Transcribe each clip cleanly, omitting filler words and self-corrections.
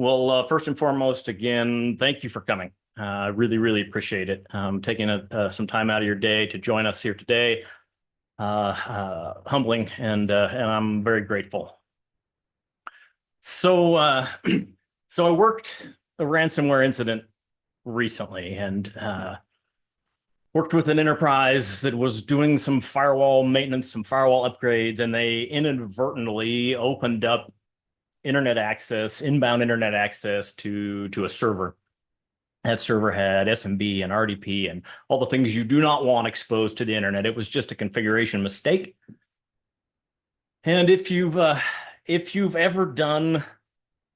First and foremost, again, thank you for coming. Really, really appreciate it. Taking some time out of your day to join us here today. Humbling, and I'm very grateful. So I worked a ransomware incident recently, and worked with an enterprise that was doing some firewall maintenance, some firewall upgrades, and they inadvertently opened up internet access, inbound internet access to a server. That server had SMB and RDP and all the things you do not want exposed to the internet. It was just a configuration mistake. And if you've ever done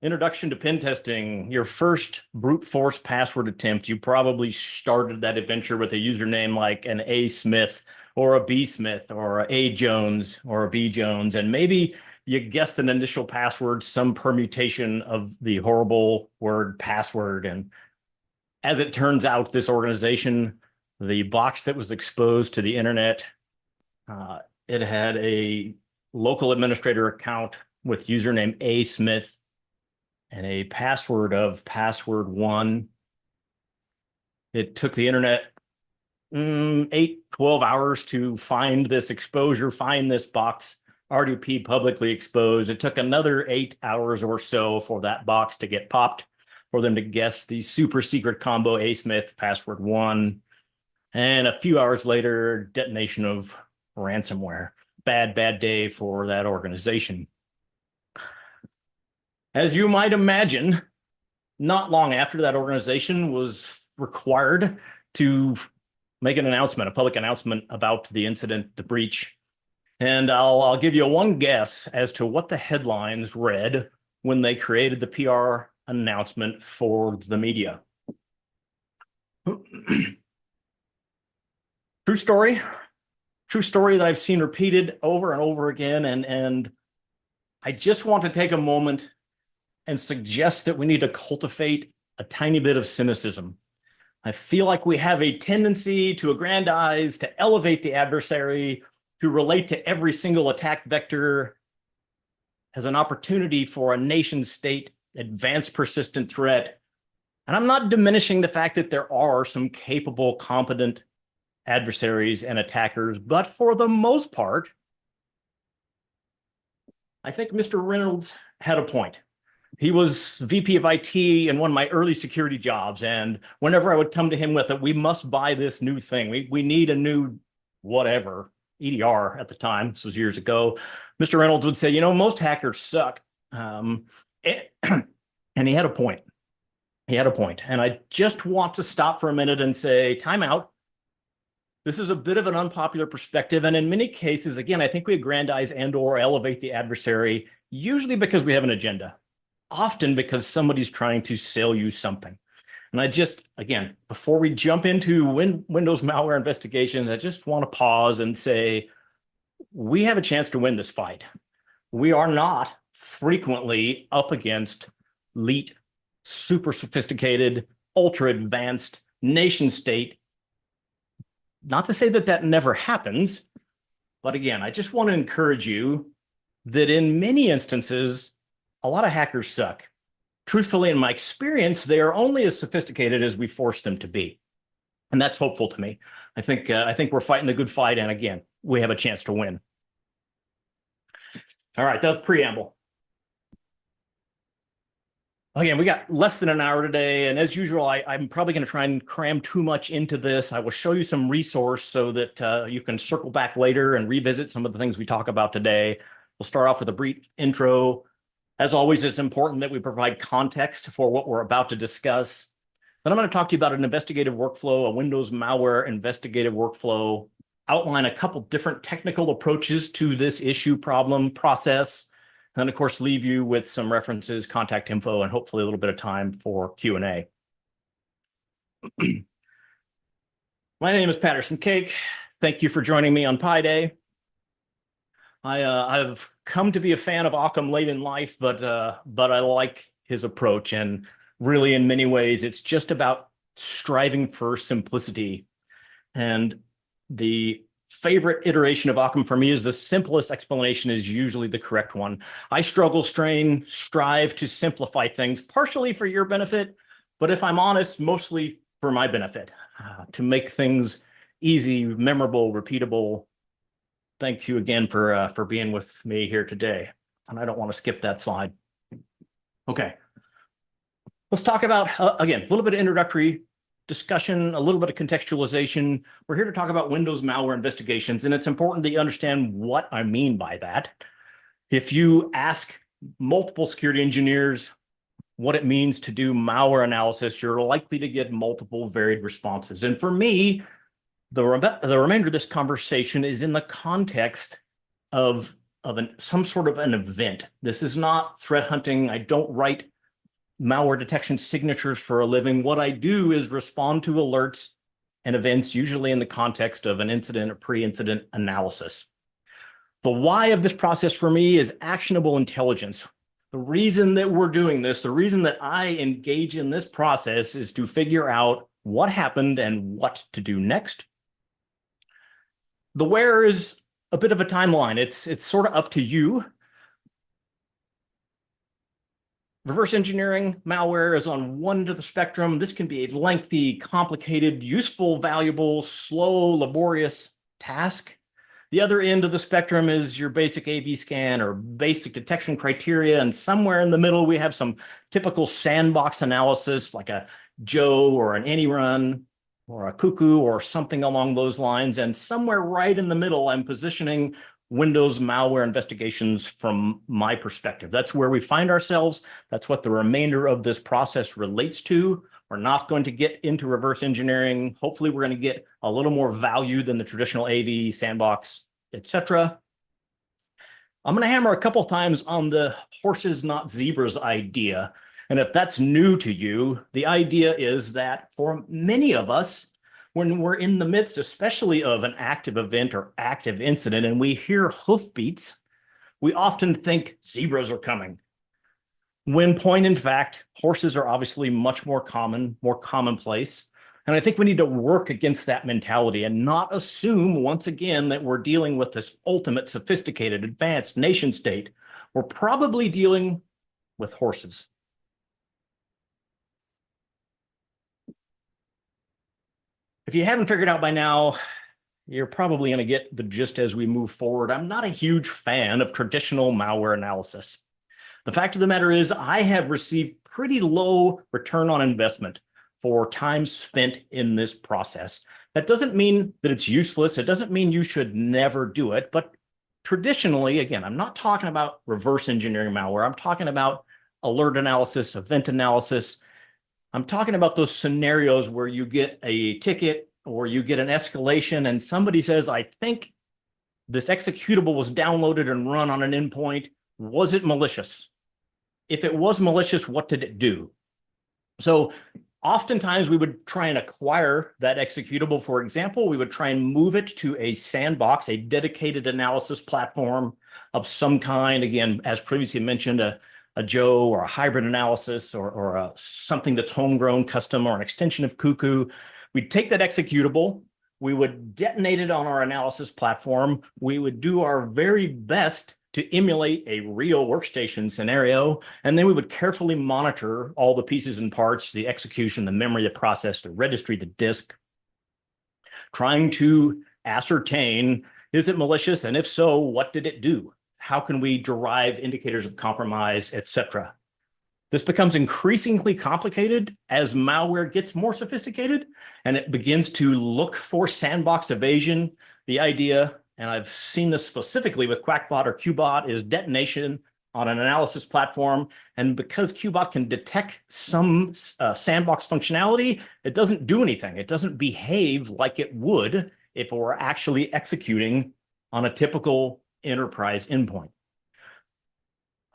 introduction to pen testing, your first brute force password attempt, you probably started that adventure with a username like an A Smith or a B Smith or a Jones or a B Jones, and maybe you guessed an initial password, some permutation of the horrible word password. And as it turns out, this organization, the box that was exposed to the internet, it had a local administrator account with username A Smith and a password of password1. It took the internet 12 hours to find this exposure, find this box, RDP publicly exposed. It took another 8 hours or so for that box to get popped, for them to guess the super secret combo A Smith password1. And a few hours later, detonation of ransomware. Bad day for that organization. As you might imagine, not long after that organization was required to make an announcement, a public announcement about the incident, the breach. And I'll give you one guess as to what the headlines read when they created the PR announcement for the media. True story that I've seen repeated over and over again. And I just want to take a moment and suggest that we need to cultivate a tiny bit of cynicism. I feel like we have a tendency to aggrandize, to elevate the adversary, to relate to every single attack vector as an opportunity for a nation state advanced persistent threat. And I'm not diminishing the fact that there are some capable, competent adversaries and attackers, but for the most part, I think Mr. Reynolds had a point. He was VP of IT in one of my early security jobs, and whenever I would come to him with it, we must buy this new thing. We need a new whatever, EDR at the time, this was years ago, Mr. Reynolds would say, you know, most hackers suck. And he had a point. And I just want to stop for a minute and say, time out. This is a bit of an unpopular perspective. And in many cases, again, I think we aggrandize and or elevate the adversary, usually because we have an agenda, often because somebody's trying to sell you something. And I just, again, before we jump into Windows malware investigations, I just want to pause and say, we have a chance to win this fight. We are not frequently up against elite, super sophisticated, ultra advanced nation state. Not to say that that never happens, but again, I just want to encourage you that in many instances, a lot of hackers suck. Truthfully, in my experience, they are only as sophisticated as we force them to be. And that's hopeful to me. I think we're fighting the good fight. And again, we have a chance to win. All right, that's preamble. Again, we got less than an hour today. And as usual, I'm probably going to try and cram too much into this. I will show you some resource so that you can circle back later and revisit some of the things we talk about today. We'll start off with a brief intro. As always, it's important that we provide context for what we're about to discuss. Then I'm going to talk to you about an investigative workflow, a Windows malware investigative workflow, outline a couple different technical approaches to this issue, problem, process, and then, of course, leave you with some references, contact info, and hopefully a little bit of time for Q&A. My name is Patterson Cake. Thank you for joining me on Pi Day. I've come to be a fan of Occam late in life, but I like his approach. And really, in many ways, it's just about striving for simplicity. And the favorite iteration of Occam for me is the simplest explanation is usually the correct one. I strive to simplify things, partially for your benefit, but if I'm honest, mostly for my benefit, to make things easy, memorable, repeatable. Thank you again for being with me here today. And I don't want to skip that slide. Okay. Let's talk about, again, a little bit of introductory discussion, a little bit of contextualization. We're here to talk about Windows malware investigations, and it's important that you understand what I mean by that. If you ask multiple security engineers what it means to do malware analysis, you're likely to get multiple varied responses. And for me, the remainder of this conversation is in the context of some sort of an event. This is not threat hunting. I don't write malware detection signatures for a living. What I do is respond to alerts and events, usually in the context of an incident or pre-incident analysis. The why of this process for me is actionable intelligence. The reason that we're doing this, the reason that I engage in this process is to figure out what happened and what to do next. The where is a bit of a timeline. It's sort of up to you. Reverse engineering malware is on one end of the spectrum. This can be a lengthy, complicated, useful, valuable, slow, laborious task. The other end of the spectrum is your basic AV scan or basic detection criteria. And somewhere in the middle, we have some typical sandbox analysis like a Joe or an AnyRun or a Cuckoo or something along those lines. And somewhere right in the middle, I'm positioning Windows malware investigations from my perspective. That's where we find ourselves. That's what the remainder of this process relates to. We're not going to get into reverse engineering. Hopefully, we're going to get a little more value than the traditional AV, sandbox, etc. I'm going to hammer a couple times on the horses, not zebras idea. And if that's new to you, the idea is that for many of us, when we're in the midst, especially of an active event or active incident, and we hear hoofbeats, we often think zebras are coming. When point in fact, horses are obviously much more common, more commonplace. And I think we need to work against that mentality and not assume, once again, that we're dealing with this ultimate, sophisticated, advanced nation state. We're probably dealing with horses. If you haven't figured out by now, you're probably going to get the gist as we move forward. I'm not a huge fan of traditional malware analysis. The fact of the matter is I have received pretty low return on investment for time spent in this process. That doesn't mean that it's useless. It doesn't mean you should never do it. But traditionally, again, I'm not talking about reverse engineering malware. I'm talking about alert analysis, event analysis. I'm talking about those scenarios where you get a ticket or you get an escalation and somebody says, I think this executable was downloaded and run on an endpoint. Was it malicious? If it was malicious, what did it do? So oftentimes we would try and acquire that executable. For example, we would try and move it to a sandbox, a dedicated analysis platform of some kind. Again, as previously mentioned, a Joe or a hybrid analysis or something that's homegrown, custom, or an extension of Cuckoo. We'd take that executable, we would detonate it on our analysis platform. We would do our very best to emulate a real workstation scenario, and then we would carefully monitor all the pieces and parts, the execution, the memory, the process, the registry, the disk, trying to ascertain, is it malicious? And if so, what did it do? How can we derive indicators of compromise, etc.? This becomes increasingly complicated as malware gets more sophisticated and it begins to look for sandbox evasion. The idea, and I've seen this specifically with Quackbot or Qbot, is detonation on an analysis platform. And because Qbot can detect some sandbox functionality, it doesn't do anything. It doesn't behave like it would if it were actually executing on a typical enterprise endpoint.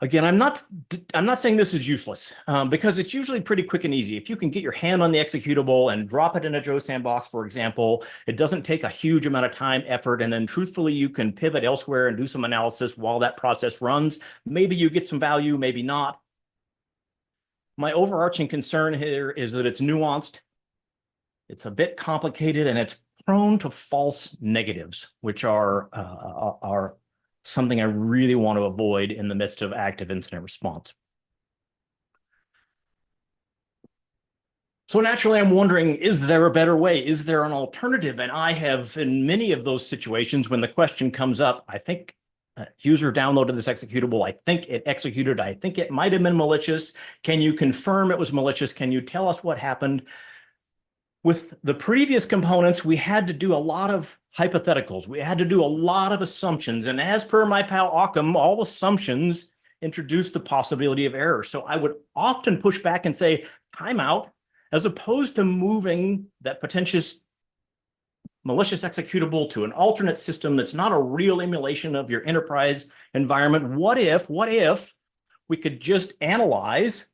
Again, I'm not saying this is useless because it's usually pretty quick and easy. If you can get your hand on the executable and drop it in a Joe sandbox, for example, it doesn't take a huge amount of time, effort, and then truthfully, you can pivot elsewhere and do some analysis while that process runs. Maybe you get some value, maybe not. My overarching concern here is that it's nuanced, it's a bit complicated, and it's prone to false negatives, which are something I really want to avoid in the midst of active incident response. So naturally, I'm wondering, is there a better way? Is there an alternative? And I have, in many of those situations, when the question comes up, I think user downloaded this executable. I think it executed. I think it might have been malicious. Can you confirm it was malicious? Can you tell us what happened? With the previous components, we had to do a lot of hypotheticals. We had to do a lot of assumptions. And as per my pal Occam, all assumptions introduce the possibility of error. So I would often push back and say, timeout, as opposed to moving that potentious malicious executable to an alternate system that's not a real emulation of your enterprise environment. What if we could just analyze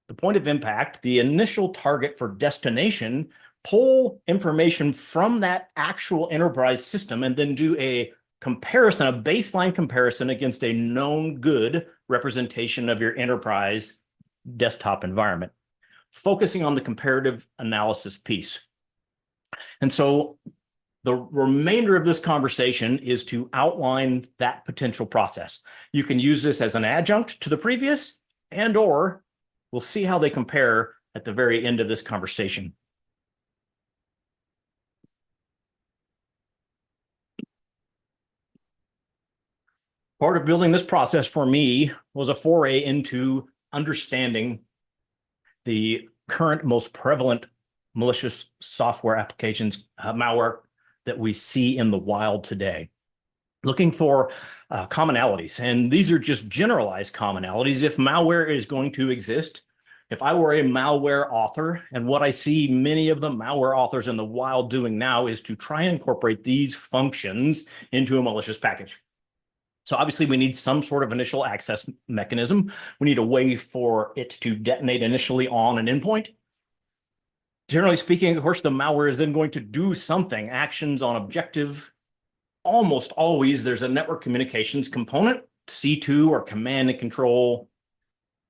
the point of impact, the initial target for destination, pull information from that actual enterprise system, and then do a comparison, a baseline comparison against a known good representation of your enterprise desktop environment, focusing on the comparative analysis piece. And so the remainder of this conversation is to outline that potential process. You can use this as an adjunct to the previous, and/or we'll see how they compare at the very end of this conversation. Part of building this process for me was a foray into understanding the current most prevalent malicious software applications, malware, that we see in the wild today. Looking for commonalities, and these are just generalized commonalities. If malware is going to exist, if I were a malware author, and what I see many of the malware authors in the wild doing now is to try and incorporate these functions into a malicious package. So obviously we need some sort of initial access mechanism. We need a way for it to detonate initially on an endpoint. Generally speaking, of course, the malware is then going to do something, actions on objective. Almost always there's a network communications component, C2 or command and control.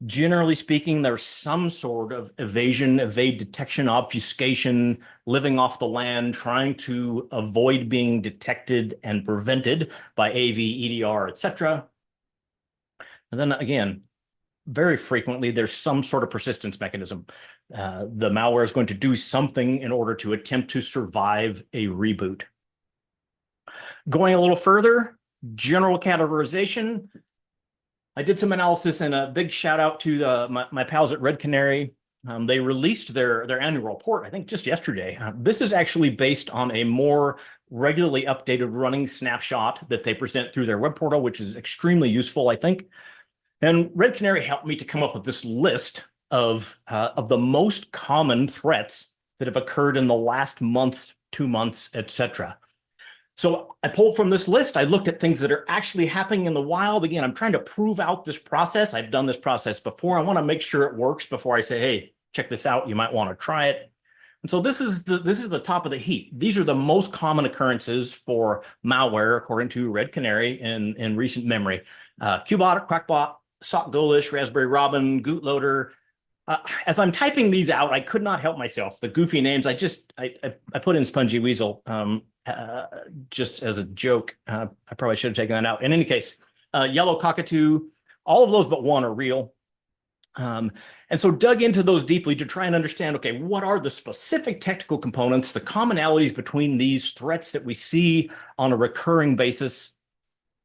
Generally speaking, there's some sort of evade detection, obfuscation, living off the land, trying to avoid being detected and prevented by AV, EDR, etc. And then again, very frequently, there's some sort of persistence mechanism. The malware is going to do something in order to attempt to survive a reboot. Going a little further, general categorization. I did some analysis, and a big shout out to my pals at Red Canary. They released their annual report, I think just yesterday. This is actually based on a more regularly updated running snapshot that they present through their web portal, which is extremely useful, I think. And Red Canary helped me to come up with this list of the most common threats that have occurred in the last month, 2 months, etc. So I pulled from this list. I looked at things that are actually happening in the wild. Again, I'm trying to prove out this process. I've done this process before. I want to make sure it works before I say, hey, check this out. You might want to try it. And so this is the top of the heap. These are the most common occurrences for malware, according to Red Canary in recent memory. Qbot, Crackbot, Sock Golish, Raspberry Robin, Bootloader. As I'm typing these out, I could not help myself. The goofy names, I put in Spongy Weasel just as a joke. I probably should have taken that out. In any case, Yellow Cockatoo, all of those but one are real. And so dug into those deeply to try and understand, okay, what are the specific technical components, the commonalities between these threats that we see on a recurring basis.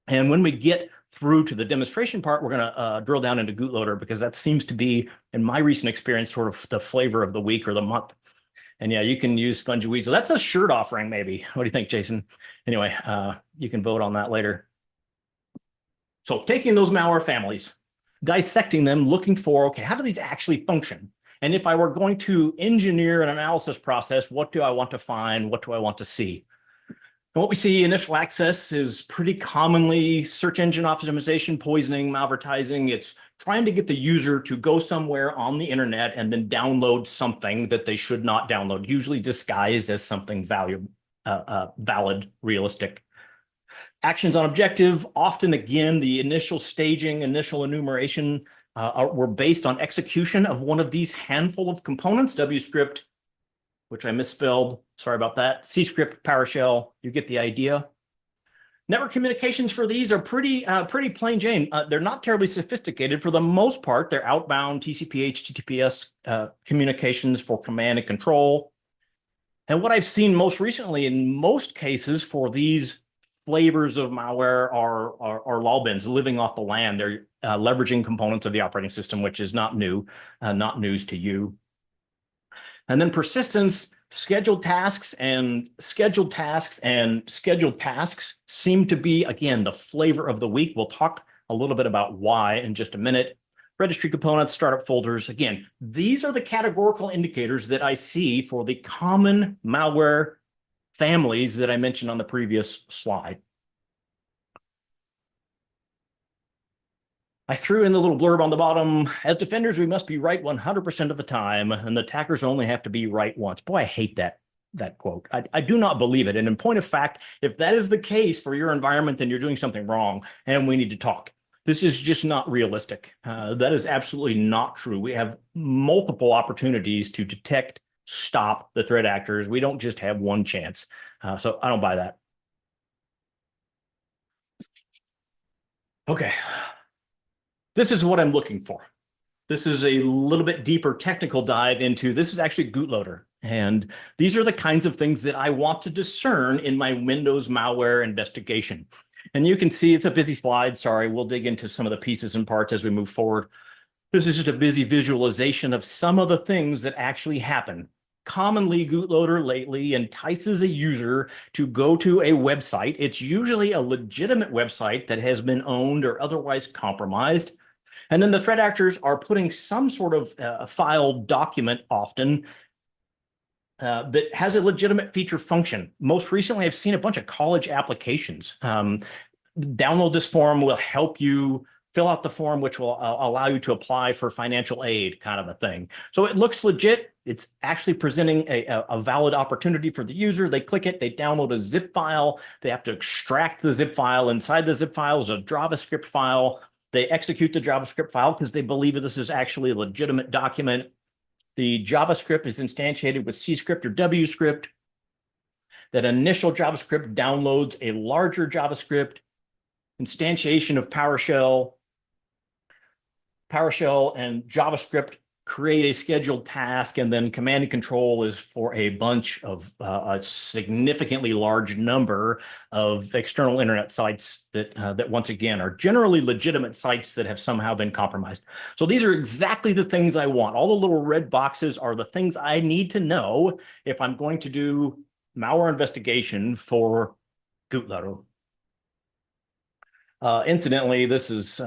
And when we get through to the demonstration part, we're going to drill down into Bootloader, because that seems to be, in my recent experience, sort of the flavor of the week or the month. And yeah, you can use Spongy Weasel. That's a shirt offering, maybe. What do you think, Jason? Anyway, you can vote on that later. So taking those malware families, dissecting them, looking for, okay, how do these actually function? And if I were going to engineer an analysis process, what do I want to find? What do I want to see? And what we see, initial access, is pretty commonly search engine optimization, poisoning, malvertising. It's trying to get the user to go somewhere on the internet and then download something that they should not download, usually disguised as something valuable, valid, realistic. Actions on objective, often, again, the initial staging, initial enumeration were based on execution of one of these handful of components, WScript, which I misspelled. Sorry about that. C script, PowerShell, you get the idea. Network communications for these are pretty plain Jane. They're not terribly sophisticated. For the most part, they're outbound TCP, HTTPS communications for command and control. And what I've seen most recently in most cases for these flavors of malware are lol bins living off the LAN. They're leveraging components of the operating system, which is not new, not news to you. And then persistence, scheduled tasks and scheduled tasks seem to be, again, the flavor of the week. We'll talk a little bit about why in just a minute. Registry components, startup folders. Again, these are the categorical indicators that I see for the common malware families that I mentioned on the previous slide. I threw in the little blurb on the bottom. As defenders, we must be right 100% of the time, and the attackers only have to be right once. Boy, I hate that quote. I do not believe it. And in point of fact, if that is the case for your environment, then you're doing something wrong, and we need to talk. This is just not realistic. That is absolutely not true. We have multiple opportunities to detect, stop the threat actors. We don't just have one chance. So I don't buy that. Okay. This is what I'm looking for. This is a little bit deeper technical dive into, this is actually bootloader. And these are the kinds of things that I want to discern in my Windows malware investigation. And you can see it's a busy slide. Sorry, we'll dig into some of the pieces and parts as we move forward. This is just a busy visualization of some of the things that actually happen. Commonly, bootloader lately entices a user to go to a website. It's usually a legitimate website that has been owned or otherwise compromised. And then the threat actors are putting some sort of file document often that has a legitimate feature function. Most recently, I've seen a bunch of college applications. Download this form will help you fill out the form, which will allow you to apply for financial aid, kind of a thing. So it looks legit. It's actually presenting a valid opportunity for the user. They click it, they download a zip file. They have to extract the zip file. Inside the zip file is a JavaScript file. They execute the JavaScript file because they believe that this is actually a legitimate document. The JavaScript is instantiated with C script or W script. That initial JavaScript downloads a larger JavaScript, instantiation of PowerShell. PowerShell and JavaScript create a scheduled task, and then command and control is for a bunch of a significantly large number of external internet sites that once again are generally legitimate sites that have somehow been compromised. So these are exactly the things I want. All the little red boxes are the things I need to know if I'm going to do malware investigation for bootloader. Incidentally, this is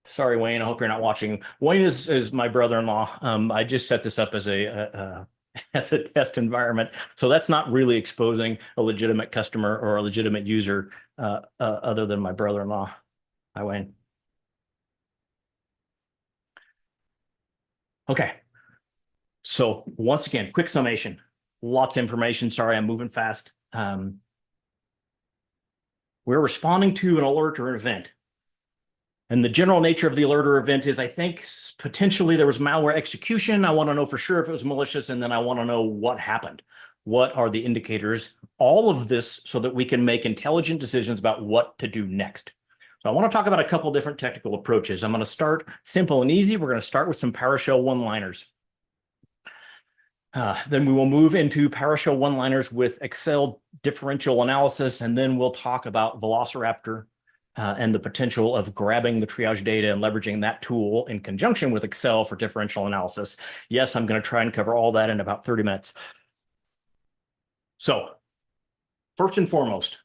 sorry, Wayne, I hope you're not watching. Wayne is my brother-in-law. I just set this up as a test environment. So that's not really exposing a legitimate customer or a legitimate user other than my brother-in-law. Hi, Wayne. Okay. So once again, quick summation. Lots of information. Sorry, I'm moving fast. We're responding to an alert or an event. And the general nature of the alert or event is, I think, potentially there was malware execution. I want to know for sure if it was malicious, and then I want to know what happened. What are the indicators? All of this so that we can make intelligent decisions about what to do next. So I want to talk about a couple different technical approaches. I'm going to start simple and easy. We're going to start with some PowerShell one-liners. Then we will move into PowerShell one-liners with Excel differential analysis, and then we'll talk about Velociraptor and the potential of grabbing the triage data and leveraging that tool in conjunction with Excel for differential analysis. Yes, I'm going to try and cover all that in about 30 minutes. So first and foremost,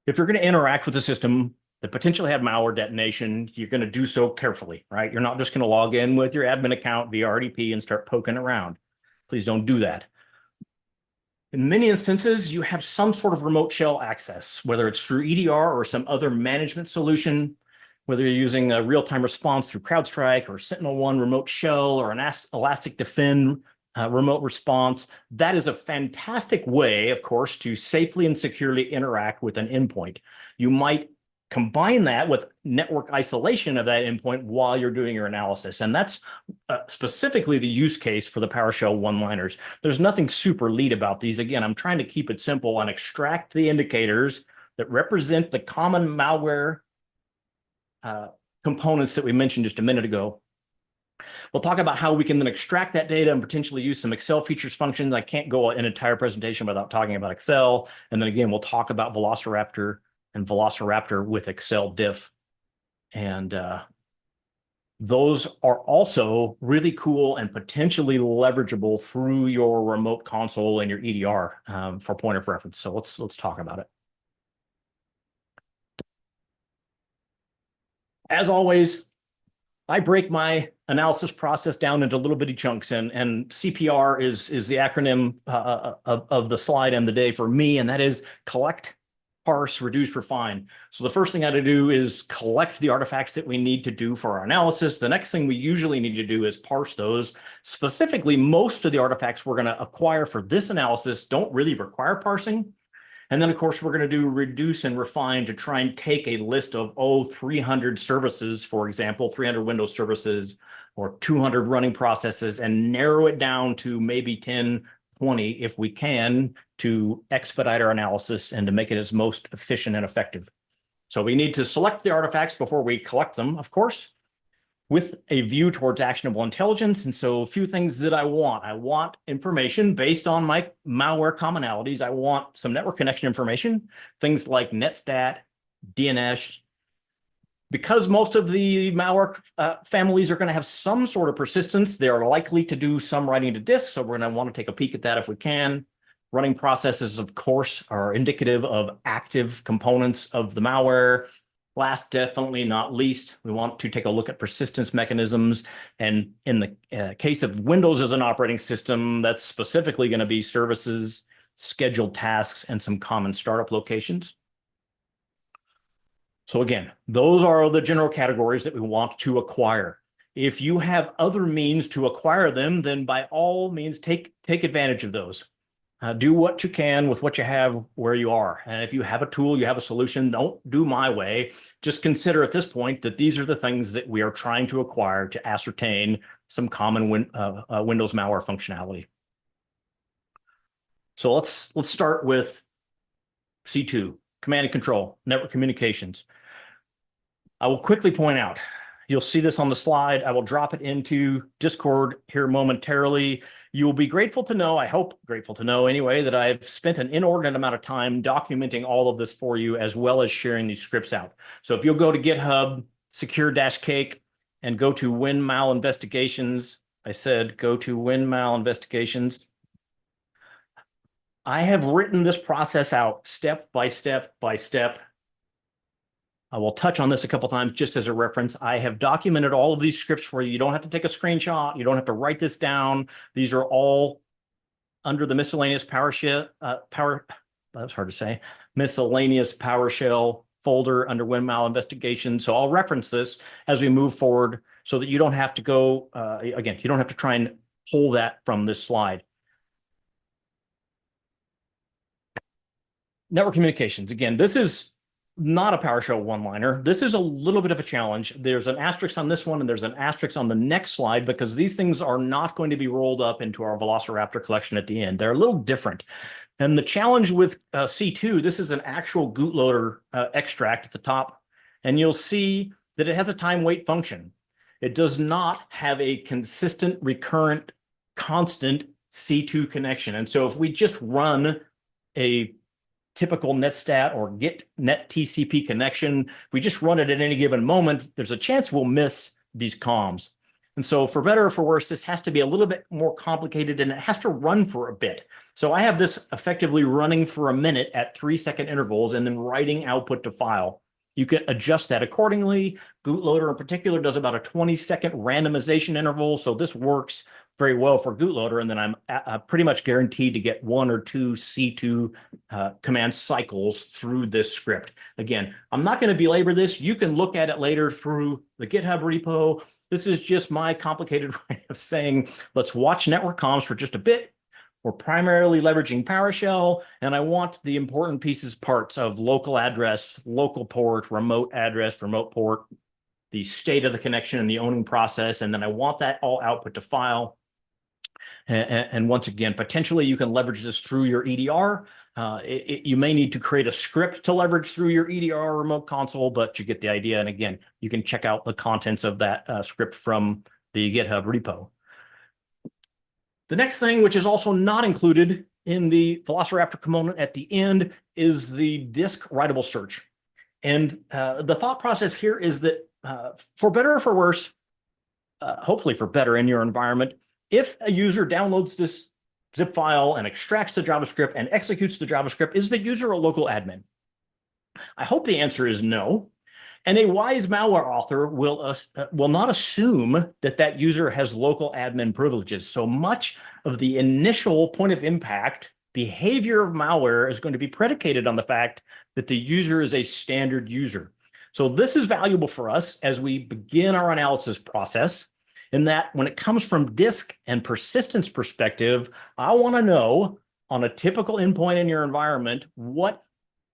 if you're going to interact with a system that potentially had malware detonation, you're going to do so carefully, right? You're not just going to log in with your admin account via RDP and start poking around. Please don't do that. In many instances, you have some sort of remote shell access, whether it's through EDR or some other management solution, whether you're using a real-time response through CrowdStrike or SentinelOne remote shell or an Elastic Defend remote response. That is a fantastic way, of course, to safely and securely interact with an endpoint. You might combine that with network isolation of that endpoint while you're doing your analysis. And that's specifically the use case for the PowerShell one-liners. There's nothing super lead about these. Again, I'm trying to keep it simple and extract the indicators that represent the common malware components that we mentioned just a minute ago. We'll talk about how we can then extract that data and potentially use some Excel features functions. I can't go an entire presentation without talking about Excel. And then again, we'll talk about Velociraptor and Velociraptor with Excel diff. And those are also really cool and potentially leverageable through your remote console and your EDR for point of reference. So let's talk about it. As always, I break my analysis process down into little bitty chunks, and CPR is the acronym of the slide and the day for me, and that is collect, parse, reduce, refine. So the first thing I had to do is collect the artifacts that we need to do for our analysis. The next thing we usually need to do is parse those. Specifically, most of the artifacts we're going to acquire for this analysis don't really require parsing. And then, of course, we're going to do reduce and refine to try and take a list of, 300 services, for example, 300 Windows services or 200 running processes, and narrow it down to maybe 10, 20, if we can, to expedite our analysis and to make it as most efficient and effective. So we need to select the artifacts before we collect them, of course, with a view towards actionable intelligence. And so a few things that I want information based on my malware commonalities. I want some network connection information, things like netstat, DNS. Because most of the malware families are going to have some sort of persistence, they are likely to do some writing to disk. So we're going to want to take a peek at that if we can. Running processes, of course, are indicative of active components of the malware. Last, definitely not least, we want to take a look at persistence mechanisms. And in the case of Windows as an operating system, that's specifically going to be services, scheduled tasks, and some common startup locations. So again, those are the general categories that we want to acquire. If you have other means to acquire them, then by all means, take advantage of those. Do what you can with what you have where you are. And if you have a tool, you have a solution, don't do my way. Just consider at this point that these are the things that we are trying to acquire to ascertain some common Windows malware functionality. So let's start with C2, command and control, network communications. I will quickly point out, you'll see this on the slide. I will drop it into Discord here momentarily. You will be grateful to know, I hope grateful to know anyway, that I've spent an inordinate amount of time documenting all of this for you, as well as sharing these scripts out. So if you'll go to GitHub, secure-cake, and go to WinMal investigations, I said go to WinMal investigations. I have written this process out step by step by step. I will touch on this a couple times just as a reference. I have documented all of these scripts for you. You don't have to take a screenshot. You don't have to write this down. These are all under the miscellaneous miscellaneous PowerShell folder under WinMal investigation. So I'll reference this as we move forward so that you don't have to go, again, you don't have to try and pull that from this slide. Network communications. Again, this is not a PowerShell one-liner. This is a little bit of a challenge. There's an asterisk on this one, and there's an asterisk on the next slide, because these things are not going to be rolled up into our Velociraptor collection at the end. They're a little different. And the challenge with C2, this is an actual bootloader extract at the top, and you'll see that it has a time wait function. It does not have a consistent, recurrent, constant C2 connection. And so if we just run a typical netstat or get net TCP connection, if we just run it at any given moment, there's a chance we'll miss these comms. And so for better or for worse, this has to be a little bit more complicated, and it has to run for a bit. So I have this effectively running for a minute at 3-second intervals and then writing output to file. You can adjust that accordingly. Bootloader in particular does about a 20-second randomization interval. So this works very well for bootloader. And then I'm pretty much guaranteed to get 1 or 2 C2 command cycles through this script. Again, I'm not going to belabor this. You can look at it later through the GitHub repo. This is just my complicated way of saying, let's watch network comms for just a bit. We're primarily leveraging PowerShell, and I want the important parts of local address, local port, remote address, remote port, the state of the connection and the owning process, and then I want that all output to file. And once again, potentially you can leverage this through your EDR. You may need to create a script to leverage through your EDR remote console, but you get the idea. And again, you can check out the contents of that script from the GitHub repo. The next thing, which is also not included in the Velociraptor component at the end, is the disk writable search. And the thought process here is that for better or for worse, hopefully for better in your environment, if a user downloads this zip file and extracts the JavaScript and executes the JavaScript, is the user a local admin? I hope the answer is no. And a wise malware author will not assume that that user has local admin privileges. So much of the initial point of impact behavior of malware is going to be predicated on the fact that the user is a standard user. So this is valuable for us as we begin our analysis process, in that when it comes from disk and persistence perspective, I want to know on a typical endpoint in your environment, what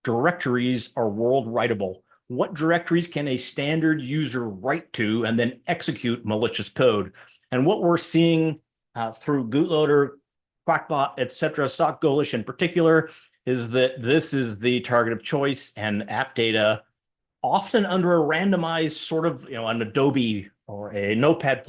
directories are world writable? What directories can a standard user write to and then execute malicious code? And what we're seeing through Bootloader, Quackbot, et cetera, Sock Ghoulish in particular, is that this is the target of choice, and app data, often under a randomized sort of, an Adobe or a Notepad++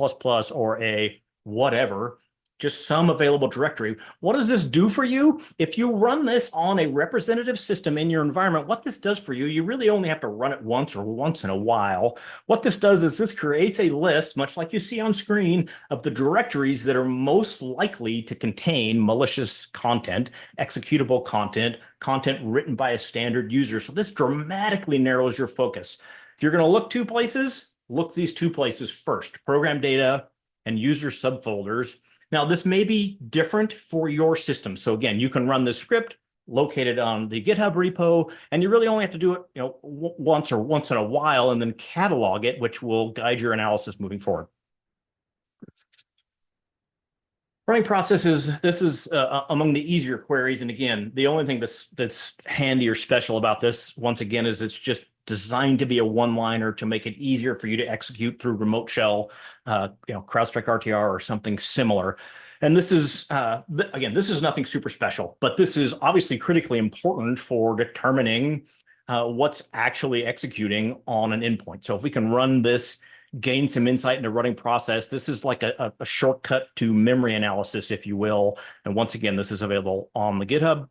or a whatever, just some available directory. What does this do for you? If you run this on a representative system in your environment, what this does for you, you really only have to run it once or once in a while. What this does is this creates a list, much like you see on screen, of the directories that are most likely to contain malicious content, executable content, content written by a standard user. So this dramatically narrows your focus. If you're going to look two places, look these two places first: program data and user subfolders. Now, this may be different for your system. So again, you can run this script located on the GitHub repo, and you really only have to do it, once or once in a while, and then catalog it, which will guide your analysis moving forward. Running processes, this is among the easier queries. And again, the only thing that's handy or special about this, once again, is it's just designed to be a one-liner to make it easier for you to execute through remote shell, CrowdStrike RTR or something similar. And this is, again, this is nothing super special, but this is obviously critically important for determining what's actually executing on an endpoint. So if we can run this, gain some insight into running process, this is like a shortcut to memory analysis, if you will. And once again, this is available on the GitHub.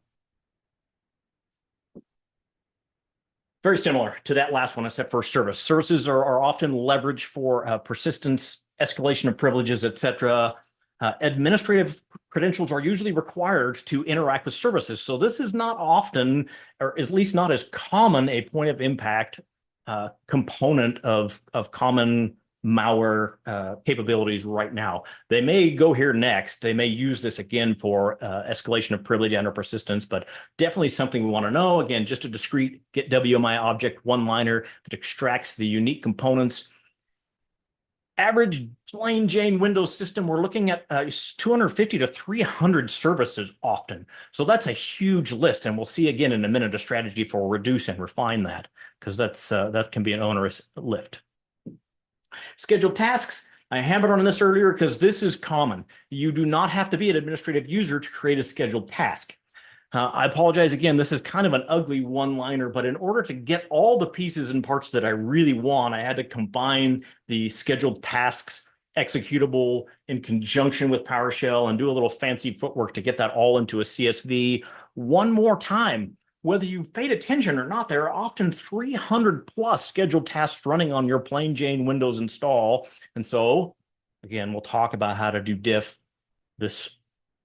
Very similar to that last one, except for service. Services are often leveraged for persistence, escalation of privileges, et cetera. Administrative credentials are usually required to interact with services. So this is not often, or at least not as common, a point of impact component of common malware capabilities right now. They may go here next. They may use this again for escalation of privilege and or persistence, but definitely something we want to know. Again, just a discrete get WMI object one-liner that extracts the unique components. Average plain Jane Windows system, we're looking at 250 to 300 services often. So that's a huge list. And we'll see again in a minute a strategy for reduce and refine that, because that can be an onerous lift. Scheduled tasks, I hammered on this earlier because this is common. You do not have to be an administrative user to create a scheduled task. I apologize again, this is kind of an ugly one-liner, but in order to get all the pieces and parts that I really want, I had to combine the scheduled tasks executable in conjunction with PowerShell and do a little fancy footwork to get that all into a CSV. One more time, whether you've paid attention or not, there are often 300 plus scheduled tasks running on your plain Jane Windows install. And so, again, we'll talk about how to do diff. This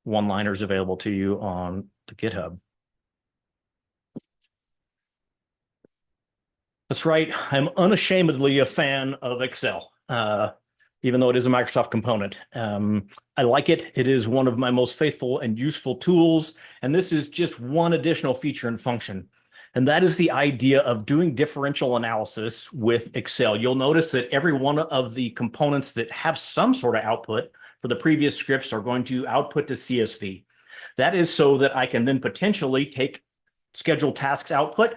one-liner is available to you on the GitHub. That's right. I'm unashamedly a fan of Excel, even though it is a Microsoft component. I like it. It is one of my most faithful and useful tools. And this is just one additional feature and function. And that is the idea of doing differential analysis with Excel. You'll notice that every one of the components that have some sort of output for the previous scripts are going to output to CSV. That is so that I can then potentially take scheduled tasks output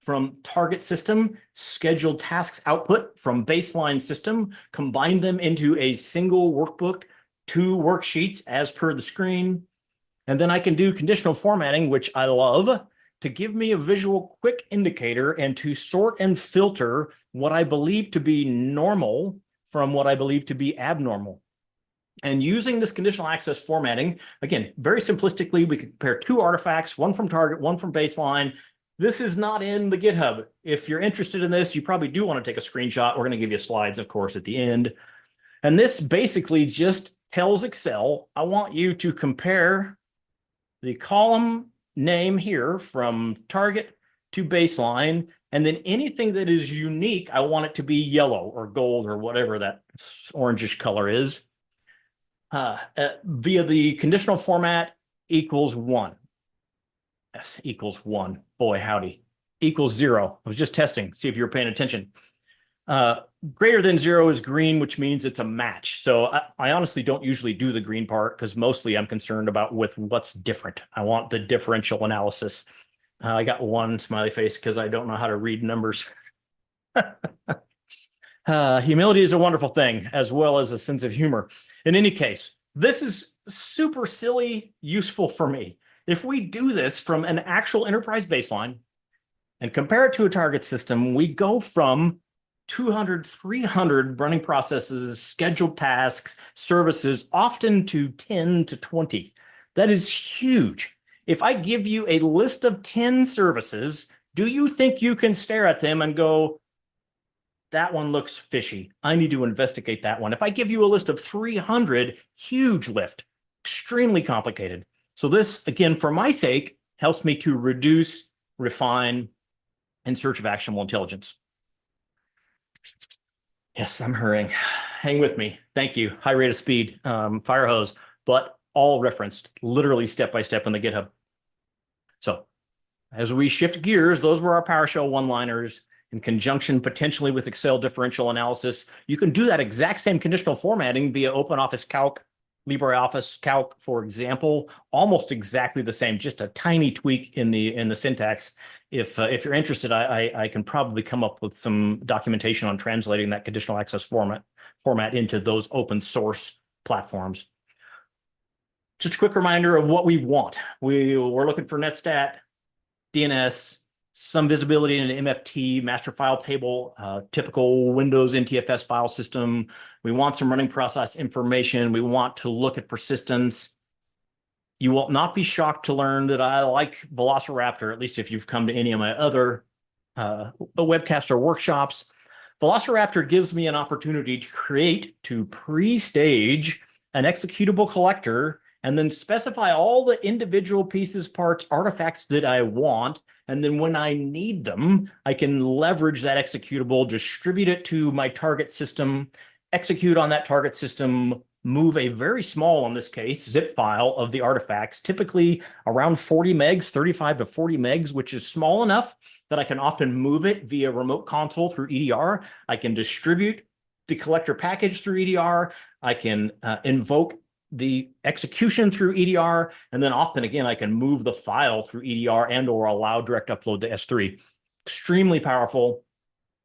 from target system, scheduled tasks output from baseline system, combine them into a single workbook, 2 worksheets as per the screen. And then I can do conditional formatting, which I love, to give me a visual quick indicator and to sort and filter what I believe to be normal from what I believe to be abnormal. And using this conditional access formatting, again, very simplistically, we can compare 2 artifacts, one from target, one from baseline. This is not in the GitHub. If you're interested in this, you probably do want to take a screenshot. We're going to give you slides, of course, at the end. And this basically just tells Excel, I want you to compare the column name here from target to baseline, and then anything that is unique, I want it to be yellow or gold or whatever that orangish color is. Via the conditional format equals 1. Yes, equals 1. Boy, howdy. Equals 0. I was just testing, see if you were paying attention. Greater than 0 is green, which means it's a match. So I honestly don't usually do the green part because mostly I'm concerned about with what's different. I want the differential analysis. I got 1 smiley face because I don't know how to read numbers. Humility is a wonderful thing, as well as a sense of humor. In any case, this is super silly, useful for me. If we do this from an actual enterprise baseline and compare it to a target system, we go from 200, 300 running processes, scheduled tasks, services, often to 10 to 20. That is huge. If I give you a list of 10 services, do you think you can stare at them and go, that one looks fishy, I need to investigate that one? If I give you a list of 300, huge lift, extremely complicated. So this, again, for my sake, helps me to reduce, refine, and search of actionable intelligence. Yes, I'm hurrying. Hang with me. Thank you. High rate of speed, fire hose, but all referenced literally step by step in the GitHub. So as we shift gears, those were our PowerShell one-liners in conjunction potentially with Excel differential analysis. You can do that exact same conditional formatting via OpenOffice Calc, LibreOffice Calc, for example, almost exactly the same, just a tiny tweak in the syntax. If you're interested, I can probably come up with some documentation on translating that conditional access format into those open source platforms. Just a quick reminder of what we want. We're looking for netstat, DNS, some visibility in an MFT, master file table, typical Windows NTFS file system. We want some running process information. We want to look at persistence. You will not be shocked to learn that I like Velociraptor, at least if you've come to any of my other webcast or workshops. Velociraptor gives me an opportunity to pre-stage an executable collector and then specify all the individual pieces, parts, artifacts that I want. And then when I need them, I can leverage that executable, distribute it to my target system, execute on that target system, move a very small, in this case, zip file of the artifacts, typically around 40 megs, 35 to 40 megs, which is small enough that I can often move it via remote console through EDR. I can distribute the collector package through EDR. I can invoke the execution through EDR, and then often, again, I can move the file through EDR and or allow direct upload to S3. Extremely powerful.